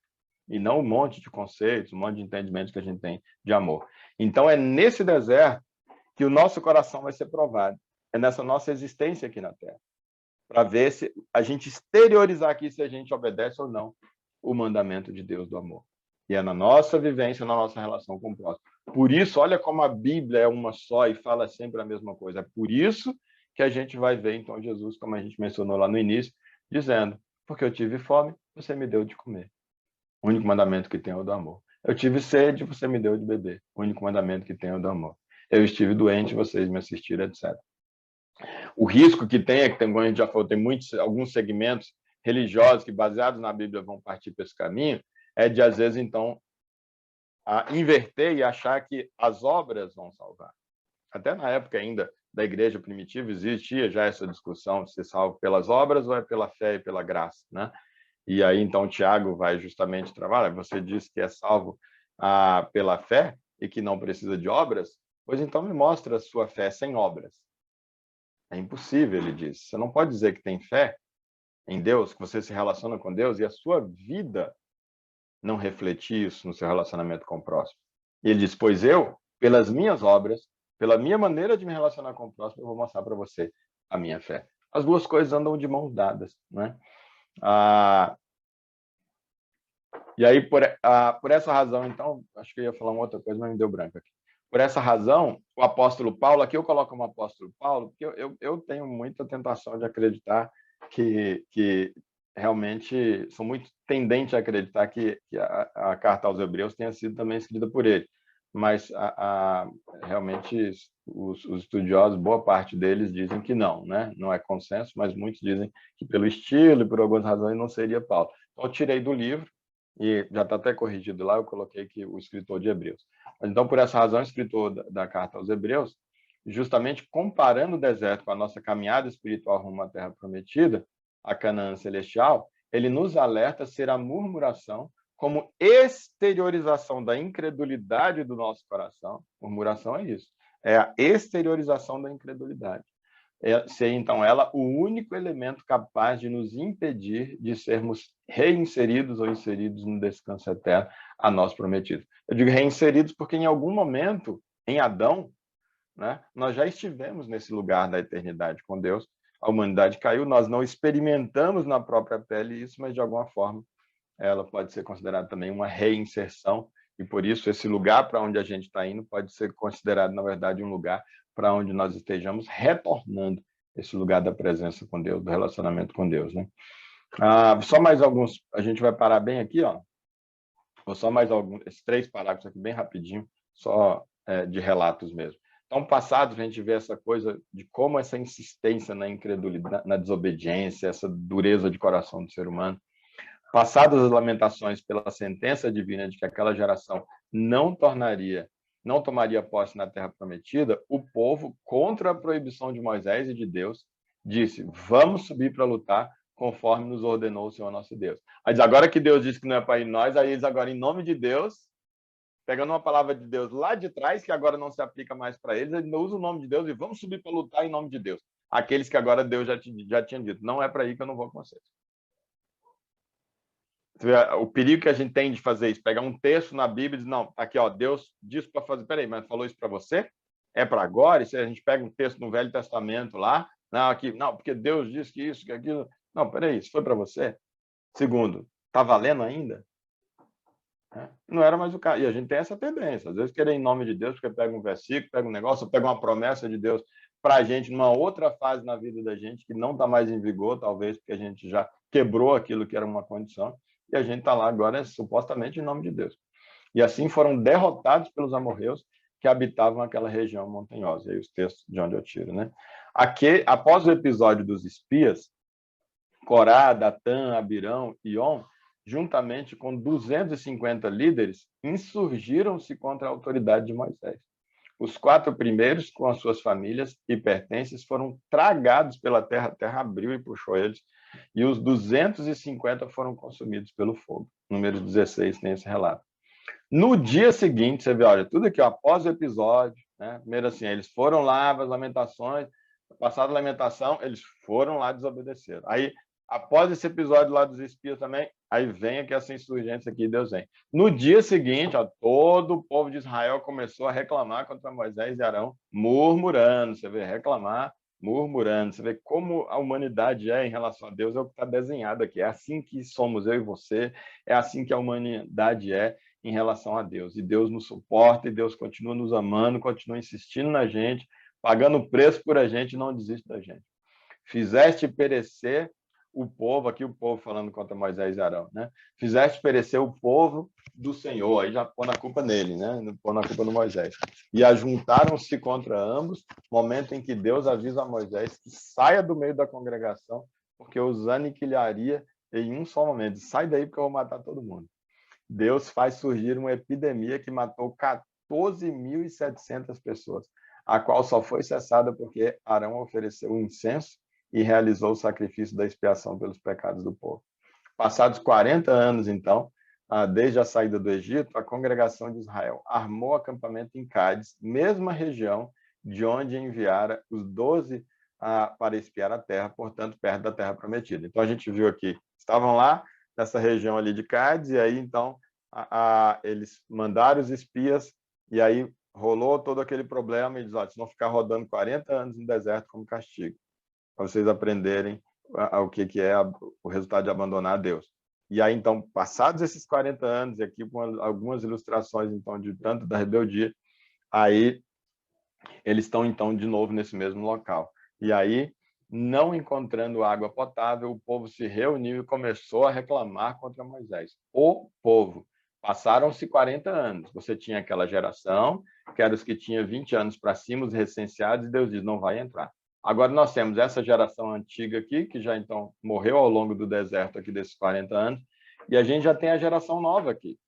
S1: E não um monte de conceitos, um monte de entendimentos que a gente tem de amor. Então, é nesse deserto que o nosso coração vai ser provado. É nessa nossa existência aqui na Terra. Para ver se a gente exteriorizar aqui se a gente obedece ou não o mandamento de Deus do amor. E é na nossa vivência, na nossa relação com o próximo. Por isso, olha como a Bíblia é uma só e fala sempre a mesma coisa. É por isso que a gente vai ver, então, Jesus, como a gente mencionou lá no início, dizendo, porque eu tive fome, você me deu de comer. O único mandamento que tem é o do amor. Eu tive sede, você me deu de beber. O único mandamento que tem é o do amor. Eu estive doente, vocês me assistiram, etc. O risco que tem é que, como a gente já falou, tem alguns segmentos religiosos que, baseados na Bíblia, vão partir para esse caminho, é de, às vezes, então, inverter e achar que as obras vão salvar. Até na época ainda da igreja primitiva existia já essa discussão se é salvo pelas obras ou é pela fé e pela graça, né? E aí, então, Tiago vai justamente trabalhar, você diz que é salvo pela fé e que não precisa de obras, pois então me mostra a sua fé sem obras. É impossível, ele diz. Você não pode dizer que tem fé em Deus, que você se relaciona com Deus e a sua vida não refletir isso no seu relacionamento com o próximo. E ele diz, pois eu, pelas minhas obras, pela minha maneira de me relacionar com o próximo, eu vou mostrar para você a minha fé. As duas coisas andam de mãos dadas, né? E aí, por essa razão, então, acho que eu ia falar uma outra coisa, mas me deu branco aqui. Por essa razão, o apóstolo Paulo, aqui eu coloco como apóstolo Paulo, porque eu tenho muita tentação de acreditar que realmente sou muito tendente a acreditar que a carta aos Hebreus tenha sido também escrita por ele. Mas realmente os estudiosos, boa parte deles dizem que não, né? Não é consenso, mas muitos dizem que pelo estilo e por algumas razões não seria Paulo. Então eu tirei do livro, e já está até corrigido lá, eu coloquei que o escritor de Hebreus. Então, por essa razão, o escritor da carta aos Hebreus, justamente comparando o deserto com a nossa caminhada espiritual rumo à Terra Prometida, a Canaã Celestial, ele nos alerta a ser a murmuração como exteriorização da incredulidade do nosso coração. Murmuração é isso, é a exteriorização da incredulidade. Ser, então, ela o único elemento capaz de nos impedir de sermos reinseridos ou inseridos no descanso eterno a nós prometido. Eu digo reinseridos porque, em algum momento, em Adão, né, nós já estivemos nesse lugar da eternidade com Deus, a humanidade caiu, nós não experimentamos na própria pele isso, mas, de alguma forma, ela pode ser considerada também uma reinserção, e, por isso, esse lugar para onde a gente está indo pode ser considerado, na verdade, um lugar para onde nós estejamos retornando esse lugar da presença com Deus, do relacionamento com Deus, né? Só mais alguns, a gente vai parar bem aqui, ó. Ou só mais alguns, esses 3 parágrafos aqui bem rapidinho, só de relatos mesmo. Então, passados, a gente vê essa coisa de como essa insistência na incredulidade, na desobediência, essa dureza de coração do ser humano. Passadas as lamentações pela sentença divina de que aquela geração não tomaria posse na Terra Prometida, o povo, contra a proibição de Moisés e de Deus, disse, vamos subir para lutar conforme nos ordenou o Senhor nosso Deus. Mas agora que Deus disse que não é para ir nós, aí eles agora, em nome de Deus, pegando uma palavra de Deus lá de trás, que agora não se aplica mais para eles usam o nome de Deus e vamos subir para lutar em nome de Deus. Aqueles que agora Deus já tinha dito, não é para ir que eu não vou com vocês. O perigo que a gente tem de fazer isso, pegar um texto na Bíblia e dizer, não, aqui, ó, Deus disse para fazer, peraí, mas falou isso para você? É para agora? E se a gente pega um texto no Velho Testamento lá, não, aqui, não, porque Deus disse que isso, que aquilo. Não, peraí, isso foi para você? Segundo, está valendo ainda? Não era mais o caso. E a gente tem essa tendência, às vezes querer em nome de Deus, porque pega um versículo, pega um negócio, pega uma promessa de Deus para a gente numa outra fase na vida da gente, que não está mais em vigor, talvez porque a gente já quebrou aquilo que era uma condição, e a gente está lá agora supostamente em nome de Deus. E assim foram derrotados pelos amorreus que habitavam aquela região montanhosa. E aí os textos de onde eu tiro, né? Aqui, após o episódio dos espias, Corá, Datã, Abirão e On, juntamente com 250 líderes, insurgiram-se contra a autoridade de Moisés. Os 4 primeiros, com as suas famílias e pertences, foram tragados pela terra, a terra abriu e puxou eles, e os 250 foram consumidos pelo fogo. Número 16 tem esse relato. No dia seguinte, você vê, olha, tudo aqui, ó, após o episódio, né? Primeiro assim, eles foram lá para as lamentações, passada a lamentação, eles foram lá desobedeceram. Aí, após esse episódio lá dos espias também, aí vem aqui essa insurgência aqui, Deus vem. No dia seguinte, ó, todo o povo de Israel começou a reclamar contra Moisés e Arão, murmurando, você vê, reclamar, murmurando, você vê como a humanidade é em relação a Deus, é o que está desenhado aqui, é assim que somos eu e você, é assim que a humanidade é em relação a Deus, e Deus nos suporta, e Deus continua nos amando, continua insistindo na gente, pagando preço por a gente, não desiste da gente. Fizeste perecer o povo, aqui o povo falando contra Moisés e Arão, né? Fizeste perecer o povo do Senhor, aí já põe a culpa nele, né? Não põe a culpa no Moisés. E ajuntaram-se contra ambos, momento em que Deus avisa a Moisés que saia do meio da congregação, porque os aniquilaria em um só momento. Sai daí porque eu vou matar todo mundo. Deus faz surgir uma epidemia que matou 14.700 pessoas, a qual só foi cessada porque Arão ofereceu o incenso e realizou o sacrifício da expiação pelos pecados do povo. Passados 40 anos, então, desde a saída do Egito, a congregação de Israel armou acampamento em Cádiz, mesma região de onde enviara os 12 para espiar a terra, portanto, perto da terra prometida. Então, a gente viu aqui, estavam lá nessa região ali de Cádiz, e aí, então, eles mandaram os espias, e aí rolou todo aquele problema, e eles, ó, vocês vão ficar rodando 40 anos no deserto como castigo, para vocês aprenderem o que é o resultado de abandonar a Deus. E aí, então, passados esses 40 anos, e aqui com algumas ilustrações, então, de tanto da rebeldia, aí eles estão, então, de novo nesse mesmo local. E aí, não encontrando água potável, o povo se reuniu e começou a reclamar contra Moisés. O povo. Passaram-se 40 anos. Você tinha aquela geração, que era os que tinham 20 anos para cima, os recenseados, e Deus diz, não vai entrar. Agora nós temos essa geração antiga aqui, que já então morreu ao longo do deserto aqui desses 40 anos, e a gente já tem a geração nova aqui.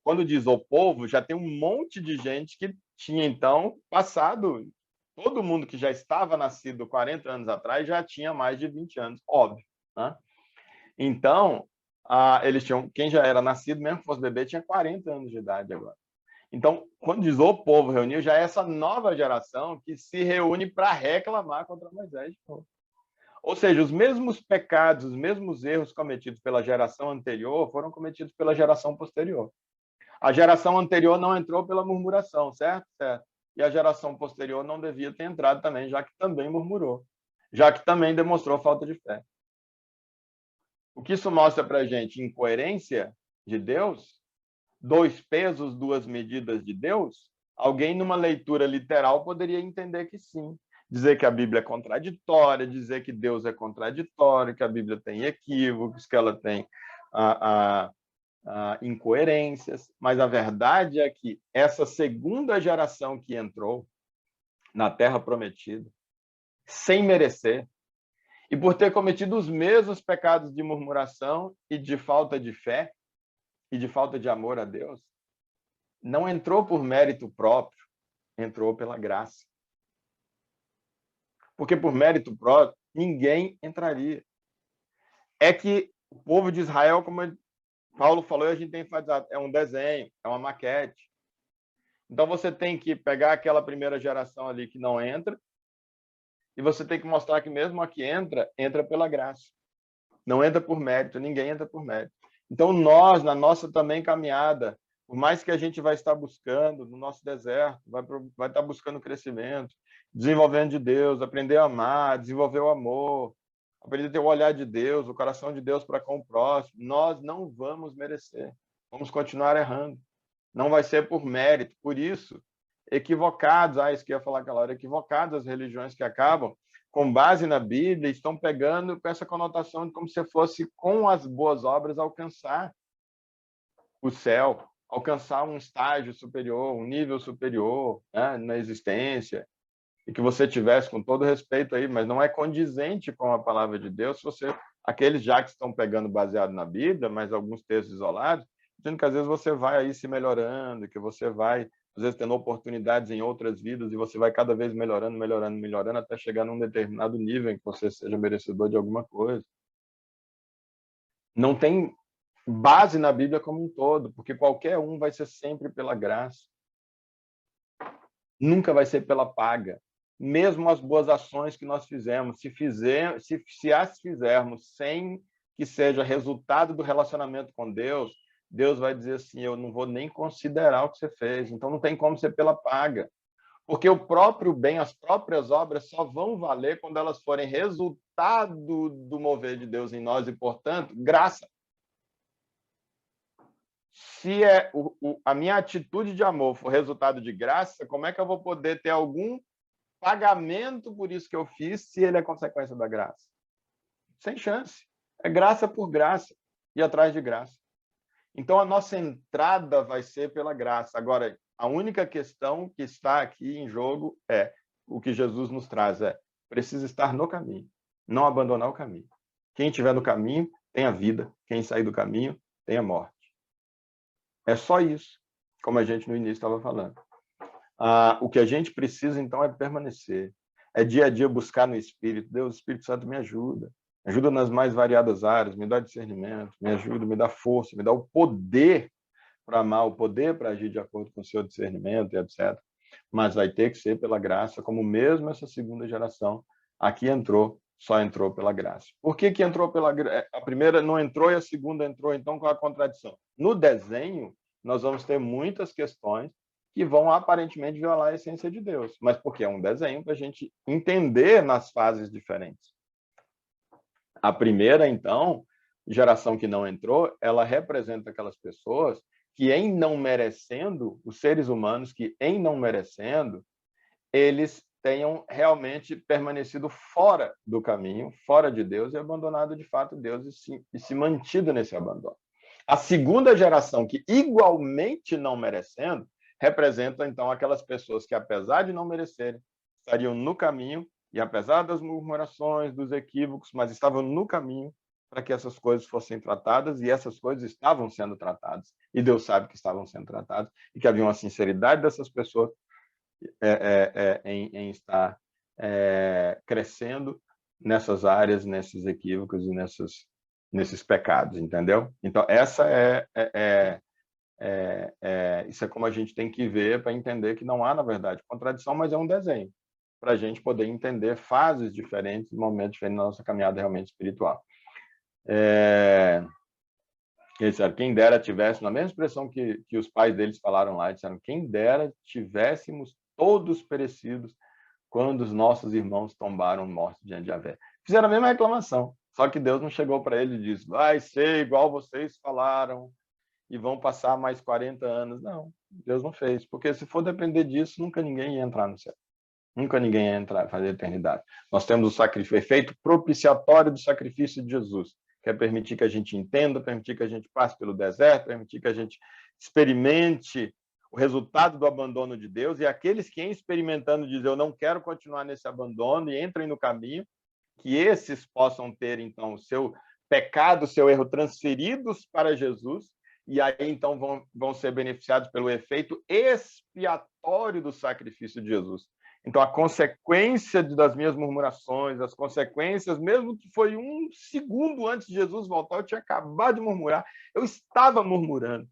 S1: Quando diz o povo, já tem um monte de gente que tinha então passado, todo mundo que já estava nascido 40 anos atrás já tinha mais de 20 anos, óbvio, né? Então, eles tinham, quem já era nascido, mesmo que fosse bebê, tinha 40 anos de idade agora. Então, quando diz o povo reuniu, já é essa nova geração que se reúne para reclamar contra Moisés. Ou seja, os mesmos pecados, os mesmos erros cometidos pela geração anterior foram cometidos pela geração posterior. A geração anterior não entrou pela murmuração, certo? Certo. E a geração posterior não devia ter entrado também, já que também murmurou, já que também demonstrou falta de fé. O que isso mostra para a gente? Incoerência de Deus? 2 pesos, 2 medidas de Deus? Alguém, numa leitura literal, poderia entender que sim. Dizer que a Bíblia é contraditória, dizer que Deus é contraditório, que a Bíblia tem equívocos, que ela tem incoerências. Mas a verdade é que essa segunda geração que entrou na Terra Prometida, sem merecer, e por ter cometido os mesmos pecados de murmuração e de falta de fé, e de falta de amor a Deus, não entrou por mérito próprio, entrou pela graça. Porque por mérito próprio, ninguém entraria. É que o povo de Israel, como Paulo falou e a gente tem enfatizado, é um desenho, é uma maquete. Então você tem que pegar aquela primeira geração ali que não entra e você tem que mostrar que mesmo a que entra, entra pela graça. Não entra por mérito, ninguém entra por mérito. Então nós, na nossa também caminhada, por mais que a gente vai estar buscando no nosso deserto, vai estar buscando crescimento, desenvolvendo de Deus, aprender a amar, desenvolver o amor, aprender a ter o olhar de Deus, o coração de Deus para com o próximo, nós não vamos merecer. Vamos continuar errando. Não vai ser por mérito. Por isso, equivocados, isso que eu ia falar aquela hora, equivocadas as religiões que acabam, com base na Bíblia, estão pegando com essa conotação de como se fosse com as boas obras alcançar o céu, alcançar um estágio superior, um nível superior, né, na existência, e que você tivesse, com todo respeito aí, mas não é condizente com a palavra de Deus, se você, aqueles já que estão pegando baseado na Bíblia, mas alguns textos isolados, dizendo que às vezes você vai aí se melhorando, que você vai, às vezes, tendo oportunidades em outras vidas, e você vai cada vez melhorando, melhorando, melhorando, até chegar num determinado nível em que você seja merecedor de alguma coisa. Não tem base na Bíblia como um todo, porque qualquer um vai ser sempre pela graça. Nunca vai ser pela paga. Mesmo as boas ações que nós fizemos, se as fizermos sem que seja resultado do relacionamento com Deus, Deus vai dizer assim, eu não vou nem considerar o que você fez. Então não tem como ser pela paga. Porque o próprio bem, as próprias obras só vão valer quando elas forem resultado do mover de Deus em nós e, portanto, graça. Se a minha atitude de amor for resultado de graça, como é que eu vou poder ter algum pagamento por isso que eu fiz se ele é consequência da graça? Sem chance. É graça por graça e atrás de graça. Então, a nossa entrada vai ser pela graça. Agora, a única questão que está aqui em jogo é o que Jesus nos traz, precisa estar no caminho, não abandonar o caminho. Quem estiver no caminho tem a vida, quem sair do caminho tem a morte. É só isso, como a gente no início estava falando. O que a gente precisa, então, é permanecer. É dia a dia buscar no Espírito. Deus, o Espírito Santo me ajuda. Me ajuda nas mais variadas áreas, me dá discernimento, me ajuda, me dá força, me dá o poder para amar, o poder para agir de acordo com o seu discernimento, etc. Mas vai ter que ser pela graça, como mesmo essa segunda geração aqui só entrou pela graça. Por que entrou pela graça? A primeira não entrou e a segunda entrou, então qual a contradição? No desenho, nós vamos ter muitas questões que vão aparentemente violar a essência de Deus, mas porque é um desenho para a gente entender nas fases diferentes. A primeira, então, geração que não entrou, ela representa aquelas pessoas que, em não merecendo, os seres humanos que, em não merecendo, eles tenham realmente permanecido fora do caminho, fora de Deus, e abandonado de fato Deus e se mantido nesse abandono. A segunda geração, que igualmente não merecendo, representa, então, aquelas pessoas que, apesar de não merecerem, estariam no caminho, e apesar das murmurações, dos equívocos, mas estavam no caminho para que essas coisas fossem tratadas, e essas coisas estavam sendo tratadas. E Deus sabe que estavam sendo tratadas, e que havia uma sinceridade dessas pessoas em estar crescendo nessas áreas, nesses equívocos e nesses pecados, entendeu? Então, essa isso é como a gente tem que ver para entender que não há, na verdade, contradição, mas é um desenho, para a gente poder entender fases diferentes, momentos diferentes na nossa caminhada realmente espiritual. Eles disseram, quem dera tivesse, na mesma expressão que os pais deles falaram lá, disseram, quem dera tivéssemos todos perecidos quando os nossos irmãos tombaram mortos diante de Javé. Fizeram a mesma reclamação, só que Deus não chegou para eles e disse, vai ser igual vocês falaram e vão passar mais 40 anos. Não, Deus não fez, porque se for depender disso, nunca ninguém ia entrar no céu. Nunca ninguém ia entrar, fazer a eternidade. Nós temos o efeito propiciatório do sacrifício de Jesus, que é permitir que a gente entenda, permitir que a gente passe pelo deserto, permitir que a gente experimente o resultado do abandono de Deus, e aqueles que, em experimentando, dizem, eu não quero continuar nesse abandono, e entrem no caminho, que esses possam ter, então, o seu pecado, o seu erro transferidos para Jesus, e aí, então, vão ser beneficiados pelo efeito expiatório do sacrifício de Jesus, Então, a consequência das minhas murmurações, as consequências, mesmo que foi um segundo antes de Jesus voltar, eu tinha acabado de murmurar, eu estava murmurando.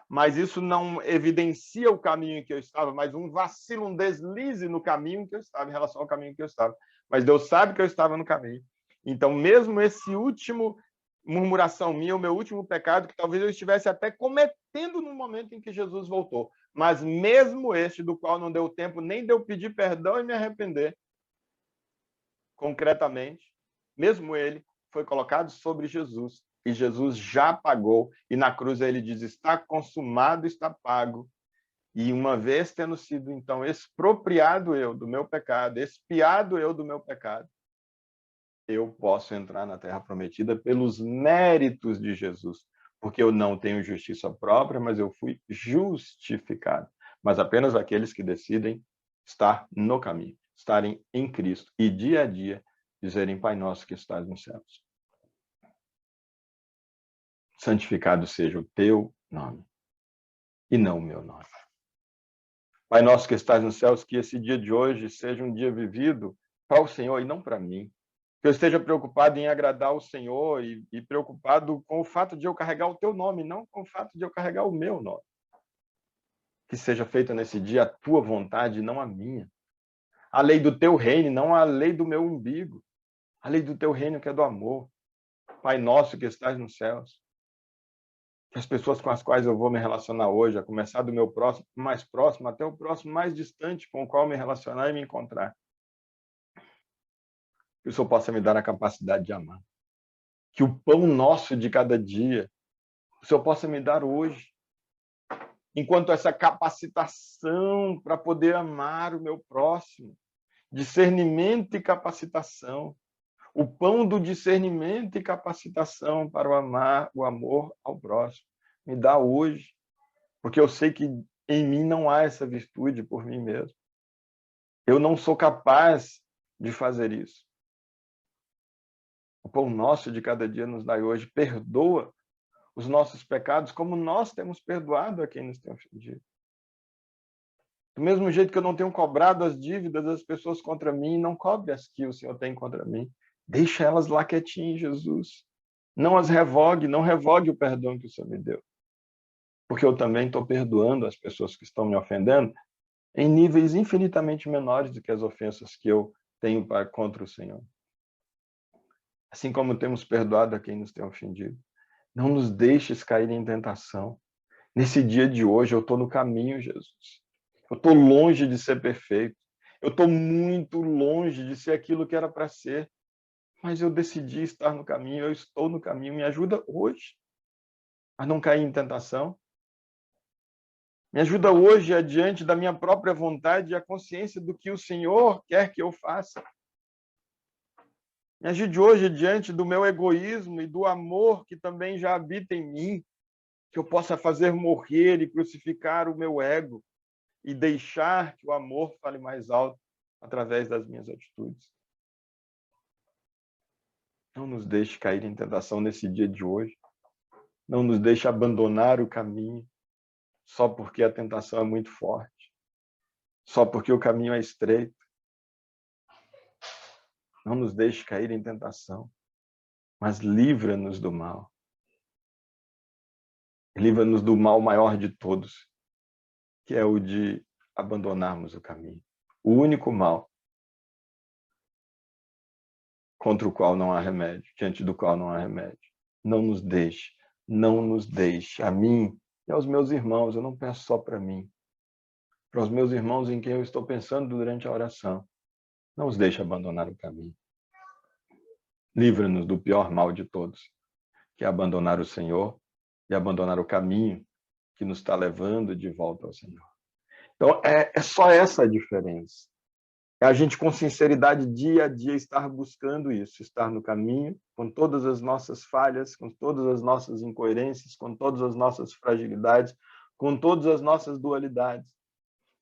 S1: Mas isso não evidencia o caminho em que eu estava, mas um vacilo, um deslize no caminho em que eu estava, em relação ao caminho em que eu estava. Mas Deus sabe que eu estava no caminho. Então, mesmo esse último murmuração minha, o meu último pecado, que talvez eu estivesse até cometendo no momento em que Jesus voltou, mas mesmo este, do qual não deu tempo nem de eu pedir perdão e me arrepender, concretamente, mesmo ele foi colocado sobre Jesus, e Jesus já pagou, e na cruz ele diz, está consumado, está pago. E uma vez tendo sido, então, expropriado eu do meu pecado, expiado eu do meu pecado, eu posso entrar na terra prometida pelos méritos de Jesus, porque eu não tenho justiça própria, mas eu fui justificado. Mas apenas aqueles que decidem estar no caminho, estarem em Cristo, e dia a dia dizerem, Pai nosso que estás nos céus, santificado seja o teu nome, e não o meu nome. Pai nosso que estás nos céus, que esse dia de hoje seja um dia vivido para o Senhor e não para mim. Que eu esteja preocupado em agradar o Senhor e preocupado com o fato de eu carregar o teu nome, não com o fato de eu carregar o meu nome. Que seja feita nesse dia a tua vontade, não a minha. A lei do teu reino, não a lei do meu umbigo. A lei do teu reino que é do amor. Pai nosso que estás nos céus. Que as pessoas com as quais eu vou me relacionar hoje, a começar do meu próximo, mais próximo, até o próximo mais distante com o qual me relacionar e me encontrar. Que o Senhor possa me dar a capacidade de amar. Que o pão nosso de cada dia, o Senhor possa me dar hoje. Enquanto essa capacitação para poder amar o meu próximo, discernimento e capacitação, o pão do discernimento e capacitação para o amor ao próximo, me dá hoje, porque eu sei que em mim não há essa virtude por mim mesmo. Eu não sou capaz de fazer isso. O pão nosso de cada dia nos dai hoje, perdoa os nossos pecados como nós temos perdoado a quem nos tem ofendido. Do mesmo jeito que eu não tenho cobrado as dívidas das pessoas contra mim, não cobre as que o Senhor tem contra mim. Deixa elas lá quietinhas, Jesus. Não as revogue, não revogue o perdão que o Senhor me deu. Porque eu também estou perdoando as pessoas que estão me ofendendo em níveis infinitamente menores do que as ofensas que eu tenho contra o Senhor. Assim como temos perdoado a quem nos tem ofendido. Não nos deixes cair em tentação. Nesse dia de hoje, eu estou no caminho, Jesus. Eu estou longe de ser perfeito. Eu estou muito longe de ser aquilo que era para ser. Mas eu decidi estar no caminho, eu estou no caminho. Me ajuda hoje a não cair em tentação. Me ajuda hoje, adiante da minha própria vontade e a consciência do que o Senhor quer que eu faça. Me ajude hoje, diante do meu egoísmo e do amor que também já habita em mim, que eu possa fazer morrer e crucificar o meu ego e deixar que o amor fale mais alto através das minhas atitudes. Não nos deixe cair em tentação nesse dia de hoje. Não nos deixe abandonar o caminho só porque a tentação é muito forte, só porque o caminho é estreito. Não nos deixe cair em tentação, mas livra-nos do mal. Livra-nos do mal maior de todos, que é o de abandonarmos o caminho. O único mal contra o qual não há remédio, diante do qual não há remédio. Não nos deixe, não nos deixe. A mim e aos meus irmãos, eu não peço só para mim. Para os meus irmãos em quem eu estou pensando durante a oração. Não os deixe abandonar o caminho. Livra-nos do pior mal de todos, que é abandonar o Senhor e abandonar o caminho que nos está levando de volta ao Senhor. Então, é só essa a diferença. É a gente, com sinceridade, dia a dia, estar buscando isso, estar no caminho, com todas as nossas falhas, com todas as nossas incoerências, com todas as nossas fragilidades, com todas as nossas dualidades.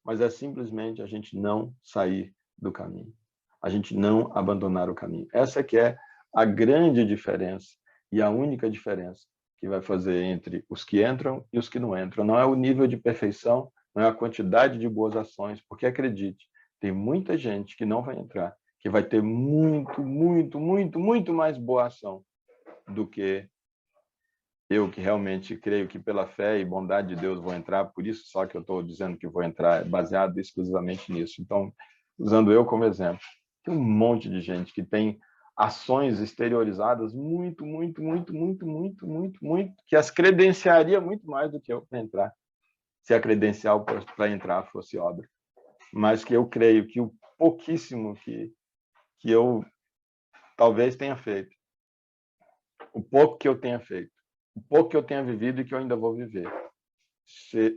S1: Mas é simplesmente a gente não sair do caminho, a gente não abandonar o caminho. Essa que é a grande diferença e a única diferença que vai fazer entre os que entram e os que não entram. Não é o nível de perfeição, não é a quantidade de boas ações, porque acredite, tem muita gente que não vai entrar, que vai ter muito mais boa ação do que eu, que realmente creio que pela fé e bondade de Deus vou entrar, por isso só que eu estou dizendo que vou entrar, baseado exclusivamente nisso. Então, usando eu como exemplo, tem um monte de gente que tem ações exteriorizadas muito, que as credenciaria muito mais do que eu para entrar, se a credencial para entrar fosse obra. Mas que eu creio que o pouquíssimo que eu talvez tenha feito, o pouco que eu tenha feito, o pouco que eu tenha vivido e que eu ainda vou viver,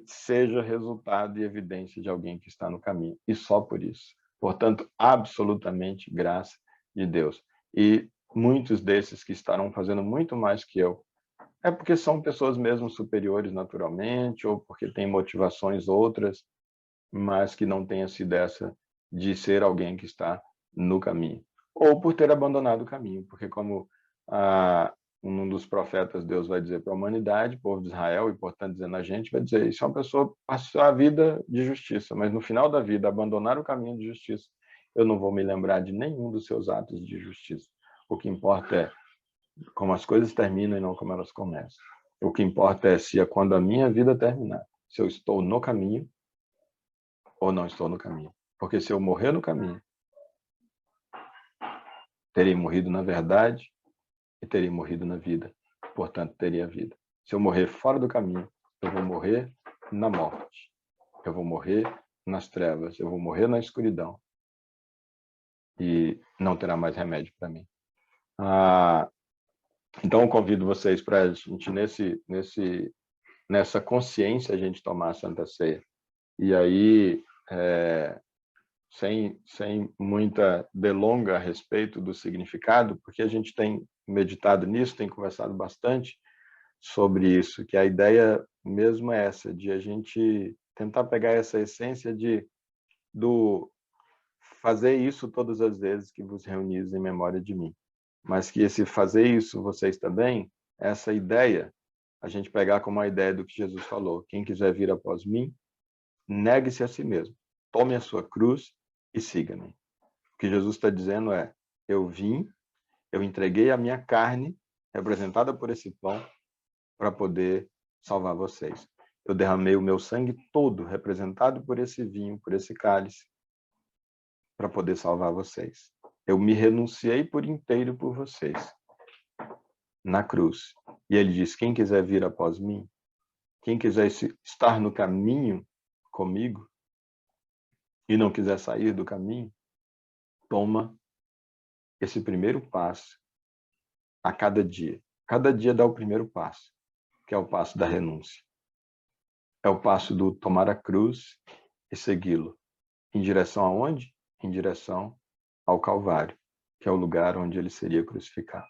S1: seja resultado e evidência de alguém que está no caminho, e só por isso. Portanto, absolutamente graça de Deus. E muitos desses que estarão fazendo muito mais que eu, é porque são pessoas mesmo superiores naturalmente, ou porque têm motivações outras, mas que não tenha sido essa de ser alguém que está no caminho. Ou por ter abandonado o caminho, porque como um dos profetas, Deus vai dizer para a humanidade, povo de Israel, e portanto dizendo a gente, vai dizer, isso é uma pessoa passou a vida de justiça, mas no final da vida, abandonar o caminho de justiça, eu não vou me lembrar de nenhum dos seus atos de justiça. O que importa é como as coisas terminam e não como elas começam. O que importa é se quando a minha vida terminar, se eu estou no caminho ou não estou no caminho. Porque se eu morrer no caminho, terei morrido na verdade e terei morrido na vida. Portanto, teria vida. Se eu morrer fora do caminho, eu vou morrer na morte. Eu vou morrer nas trevas. Eu vou morrer na escuridão. E não terá mais remédio para mim. Então, eu convido vocês para a gente, nessa consciência, a gente tomar a Santa Ceia. E aí, sem muita delonga a respeito do significado, porque a gente tem meditado nisso, tem conversado bastante sobre isso, que a ideia mesmo é essa, de a gente tentar pegar essa essência do fazer isso todas as vezes que vos reunis em memória de mim. Mas que esse fazer isso vocês também, essa ideia, a gente pegar como a ideia do que Jesus falou, quem quiser vir após mim, negue-se a si mesmo, tome a sua cruz e siga-me. O que Jesus está dizendo é, eu vim, eu entreguei a minha carne, representada por esse pão, para poder salvar vocês. Eu derramei o meu sangue todo, representado por esse vinho, por esse cálice, para poder salvar vocês. Eu me renunciei por inteiro por vocês, na cruz. E ele diz, quem quiser vir após mim, quem quiser estar no caminho comigo, e não quiser sair do caminho, toma esse primeiro passo a cada dia. Cada dia dá o primeiro passo, que é o passo da renúncia. É o passo do tomar a cruz e segui-lo. Em direção aonde? Em direção ao Calvário, que é o lugar onde ele seria crucificado.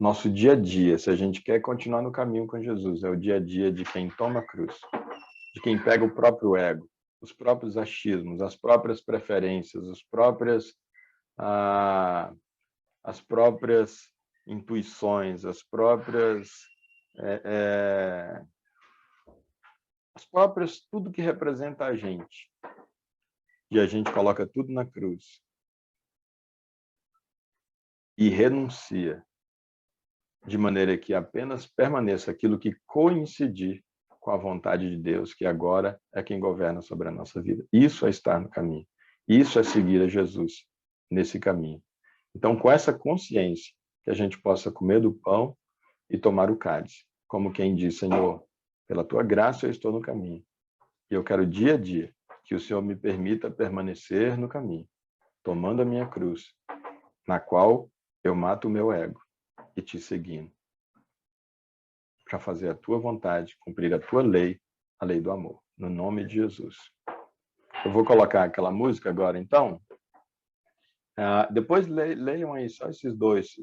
S1: Nosso dia a dia, se a gente quer continuar no caminho com Jesus, é o dia a dia de quem toma a cruz, de quem pega o próprio ego, os próprios achismos, as próprias preferências, as próprias intuições, as próprias tudo que representa a gente. E a gente coloca tudo na cruz. E renuncia, de maneira que apenas permaneça aquilo que coincidir com a vontade de Deus, que agora é quem governa sobre a nossa vida. Isso é estar no caminho. Isso é seguir a Jesus nesse caminho. Então, com essa consciência, que a gente possa comer do pão e tomar o cálice, como quem diz, Senhor, pela tua graça eu estou no caminho. E eu quero dia a dia que o Senhor me permita permanecer no caminho, tomando a minha cruz, na qual eu mato o meu ego e te seguindo, para fazer a tua vontade, cumprir a tua lei, a lei do amor, no nome de Jesus. Eu vou colocar aquela música agora, então. Depois leiam aí só esses dois,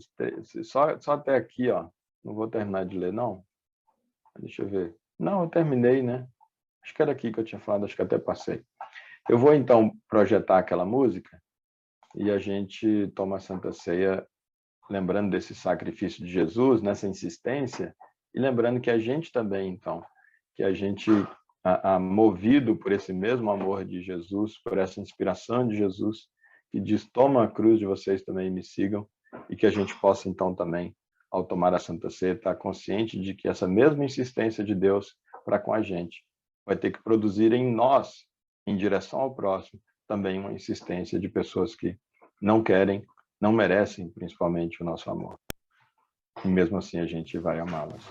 S1: só até aqui, ó. Não vou terminar de ler, não. Deixa eu ver. Não, eu terminei, né? Acho que era aqui que eu tinha falado, acho que até passei. Eu vou, então, projetar aquela música e a gente toma a Santa Ceia lembrando desse sacrifício de Jesus, nessa insistência, e lembrando que a gente também, então, que a gente movido por esse mesmo amor de Jesus, por essa inspiração de Jesus, que diz: toma a cruz de vocês também e me sigam, e que a gente possa então também, ao tomar a Santa Ceia, estar consciente de que essa mesma insistência de Deus para com a gente vai ter que produzir em nós, em direção ao próximo, também uma insistência de pessoas que não querem, não merecem, principalmente, o nosso amor. E mesmo assim a gente vai amá-las.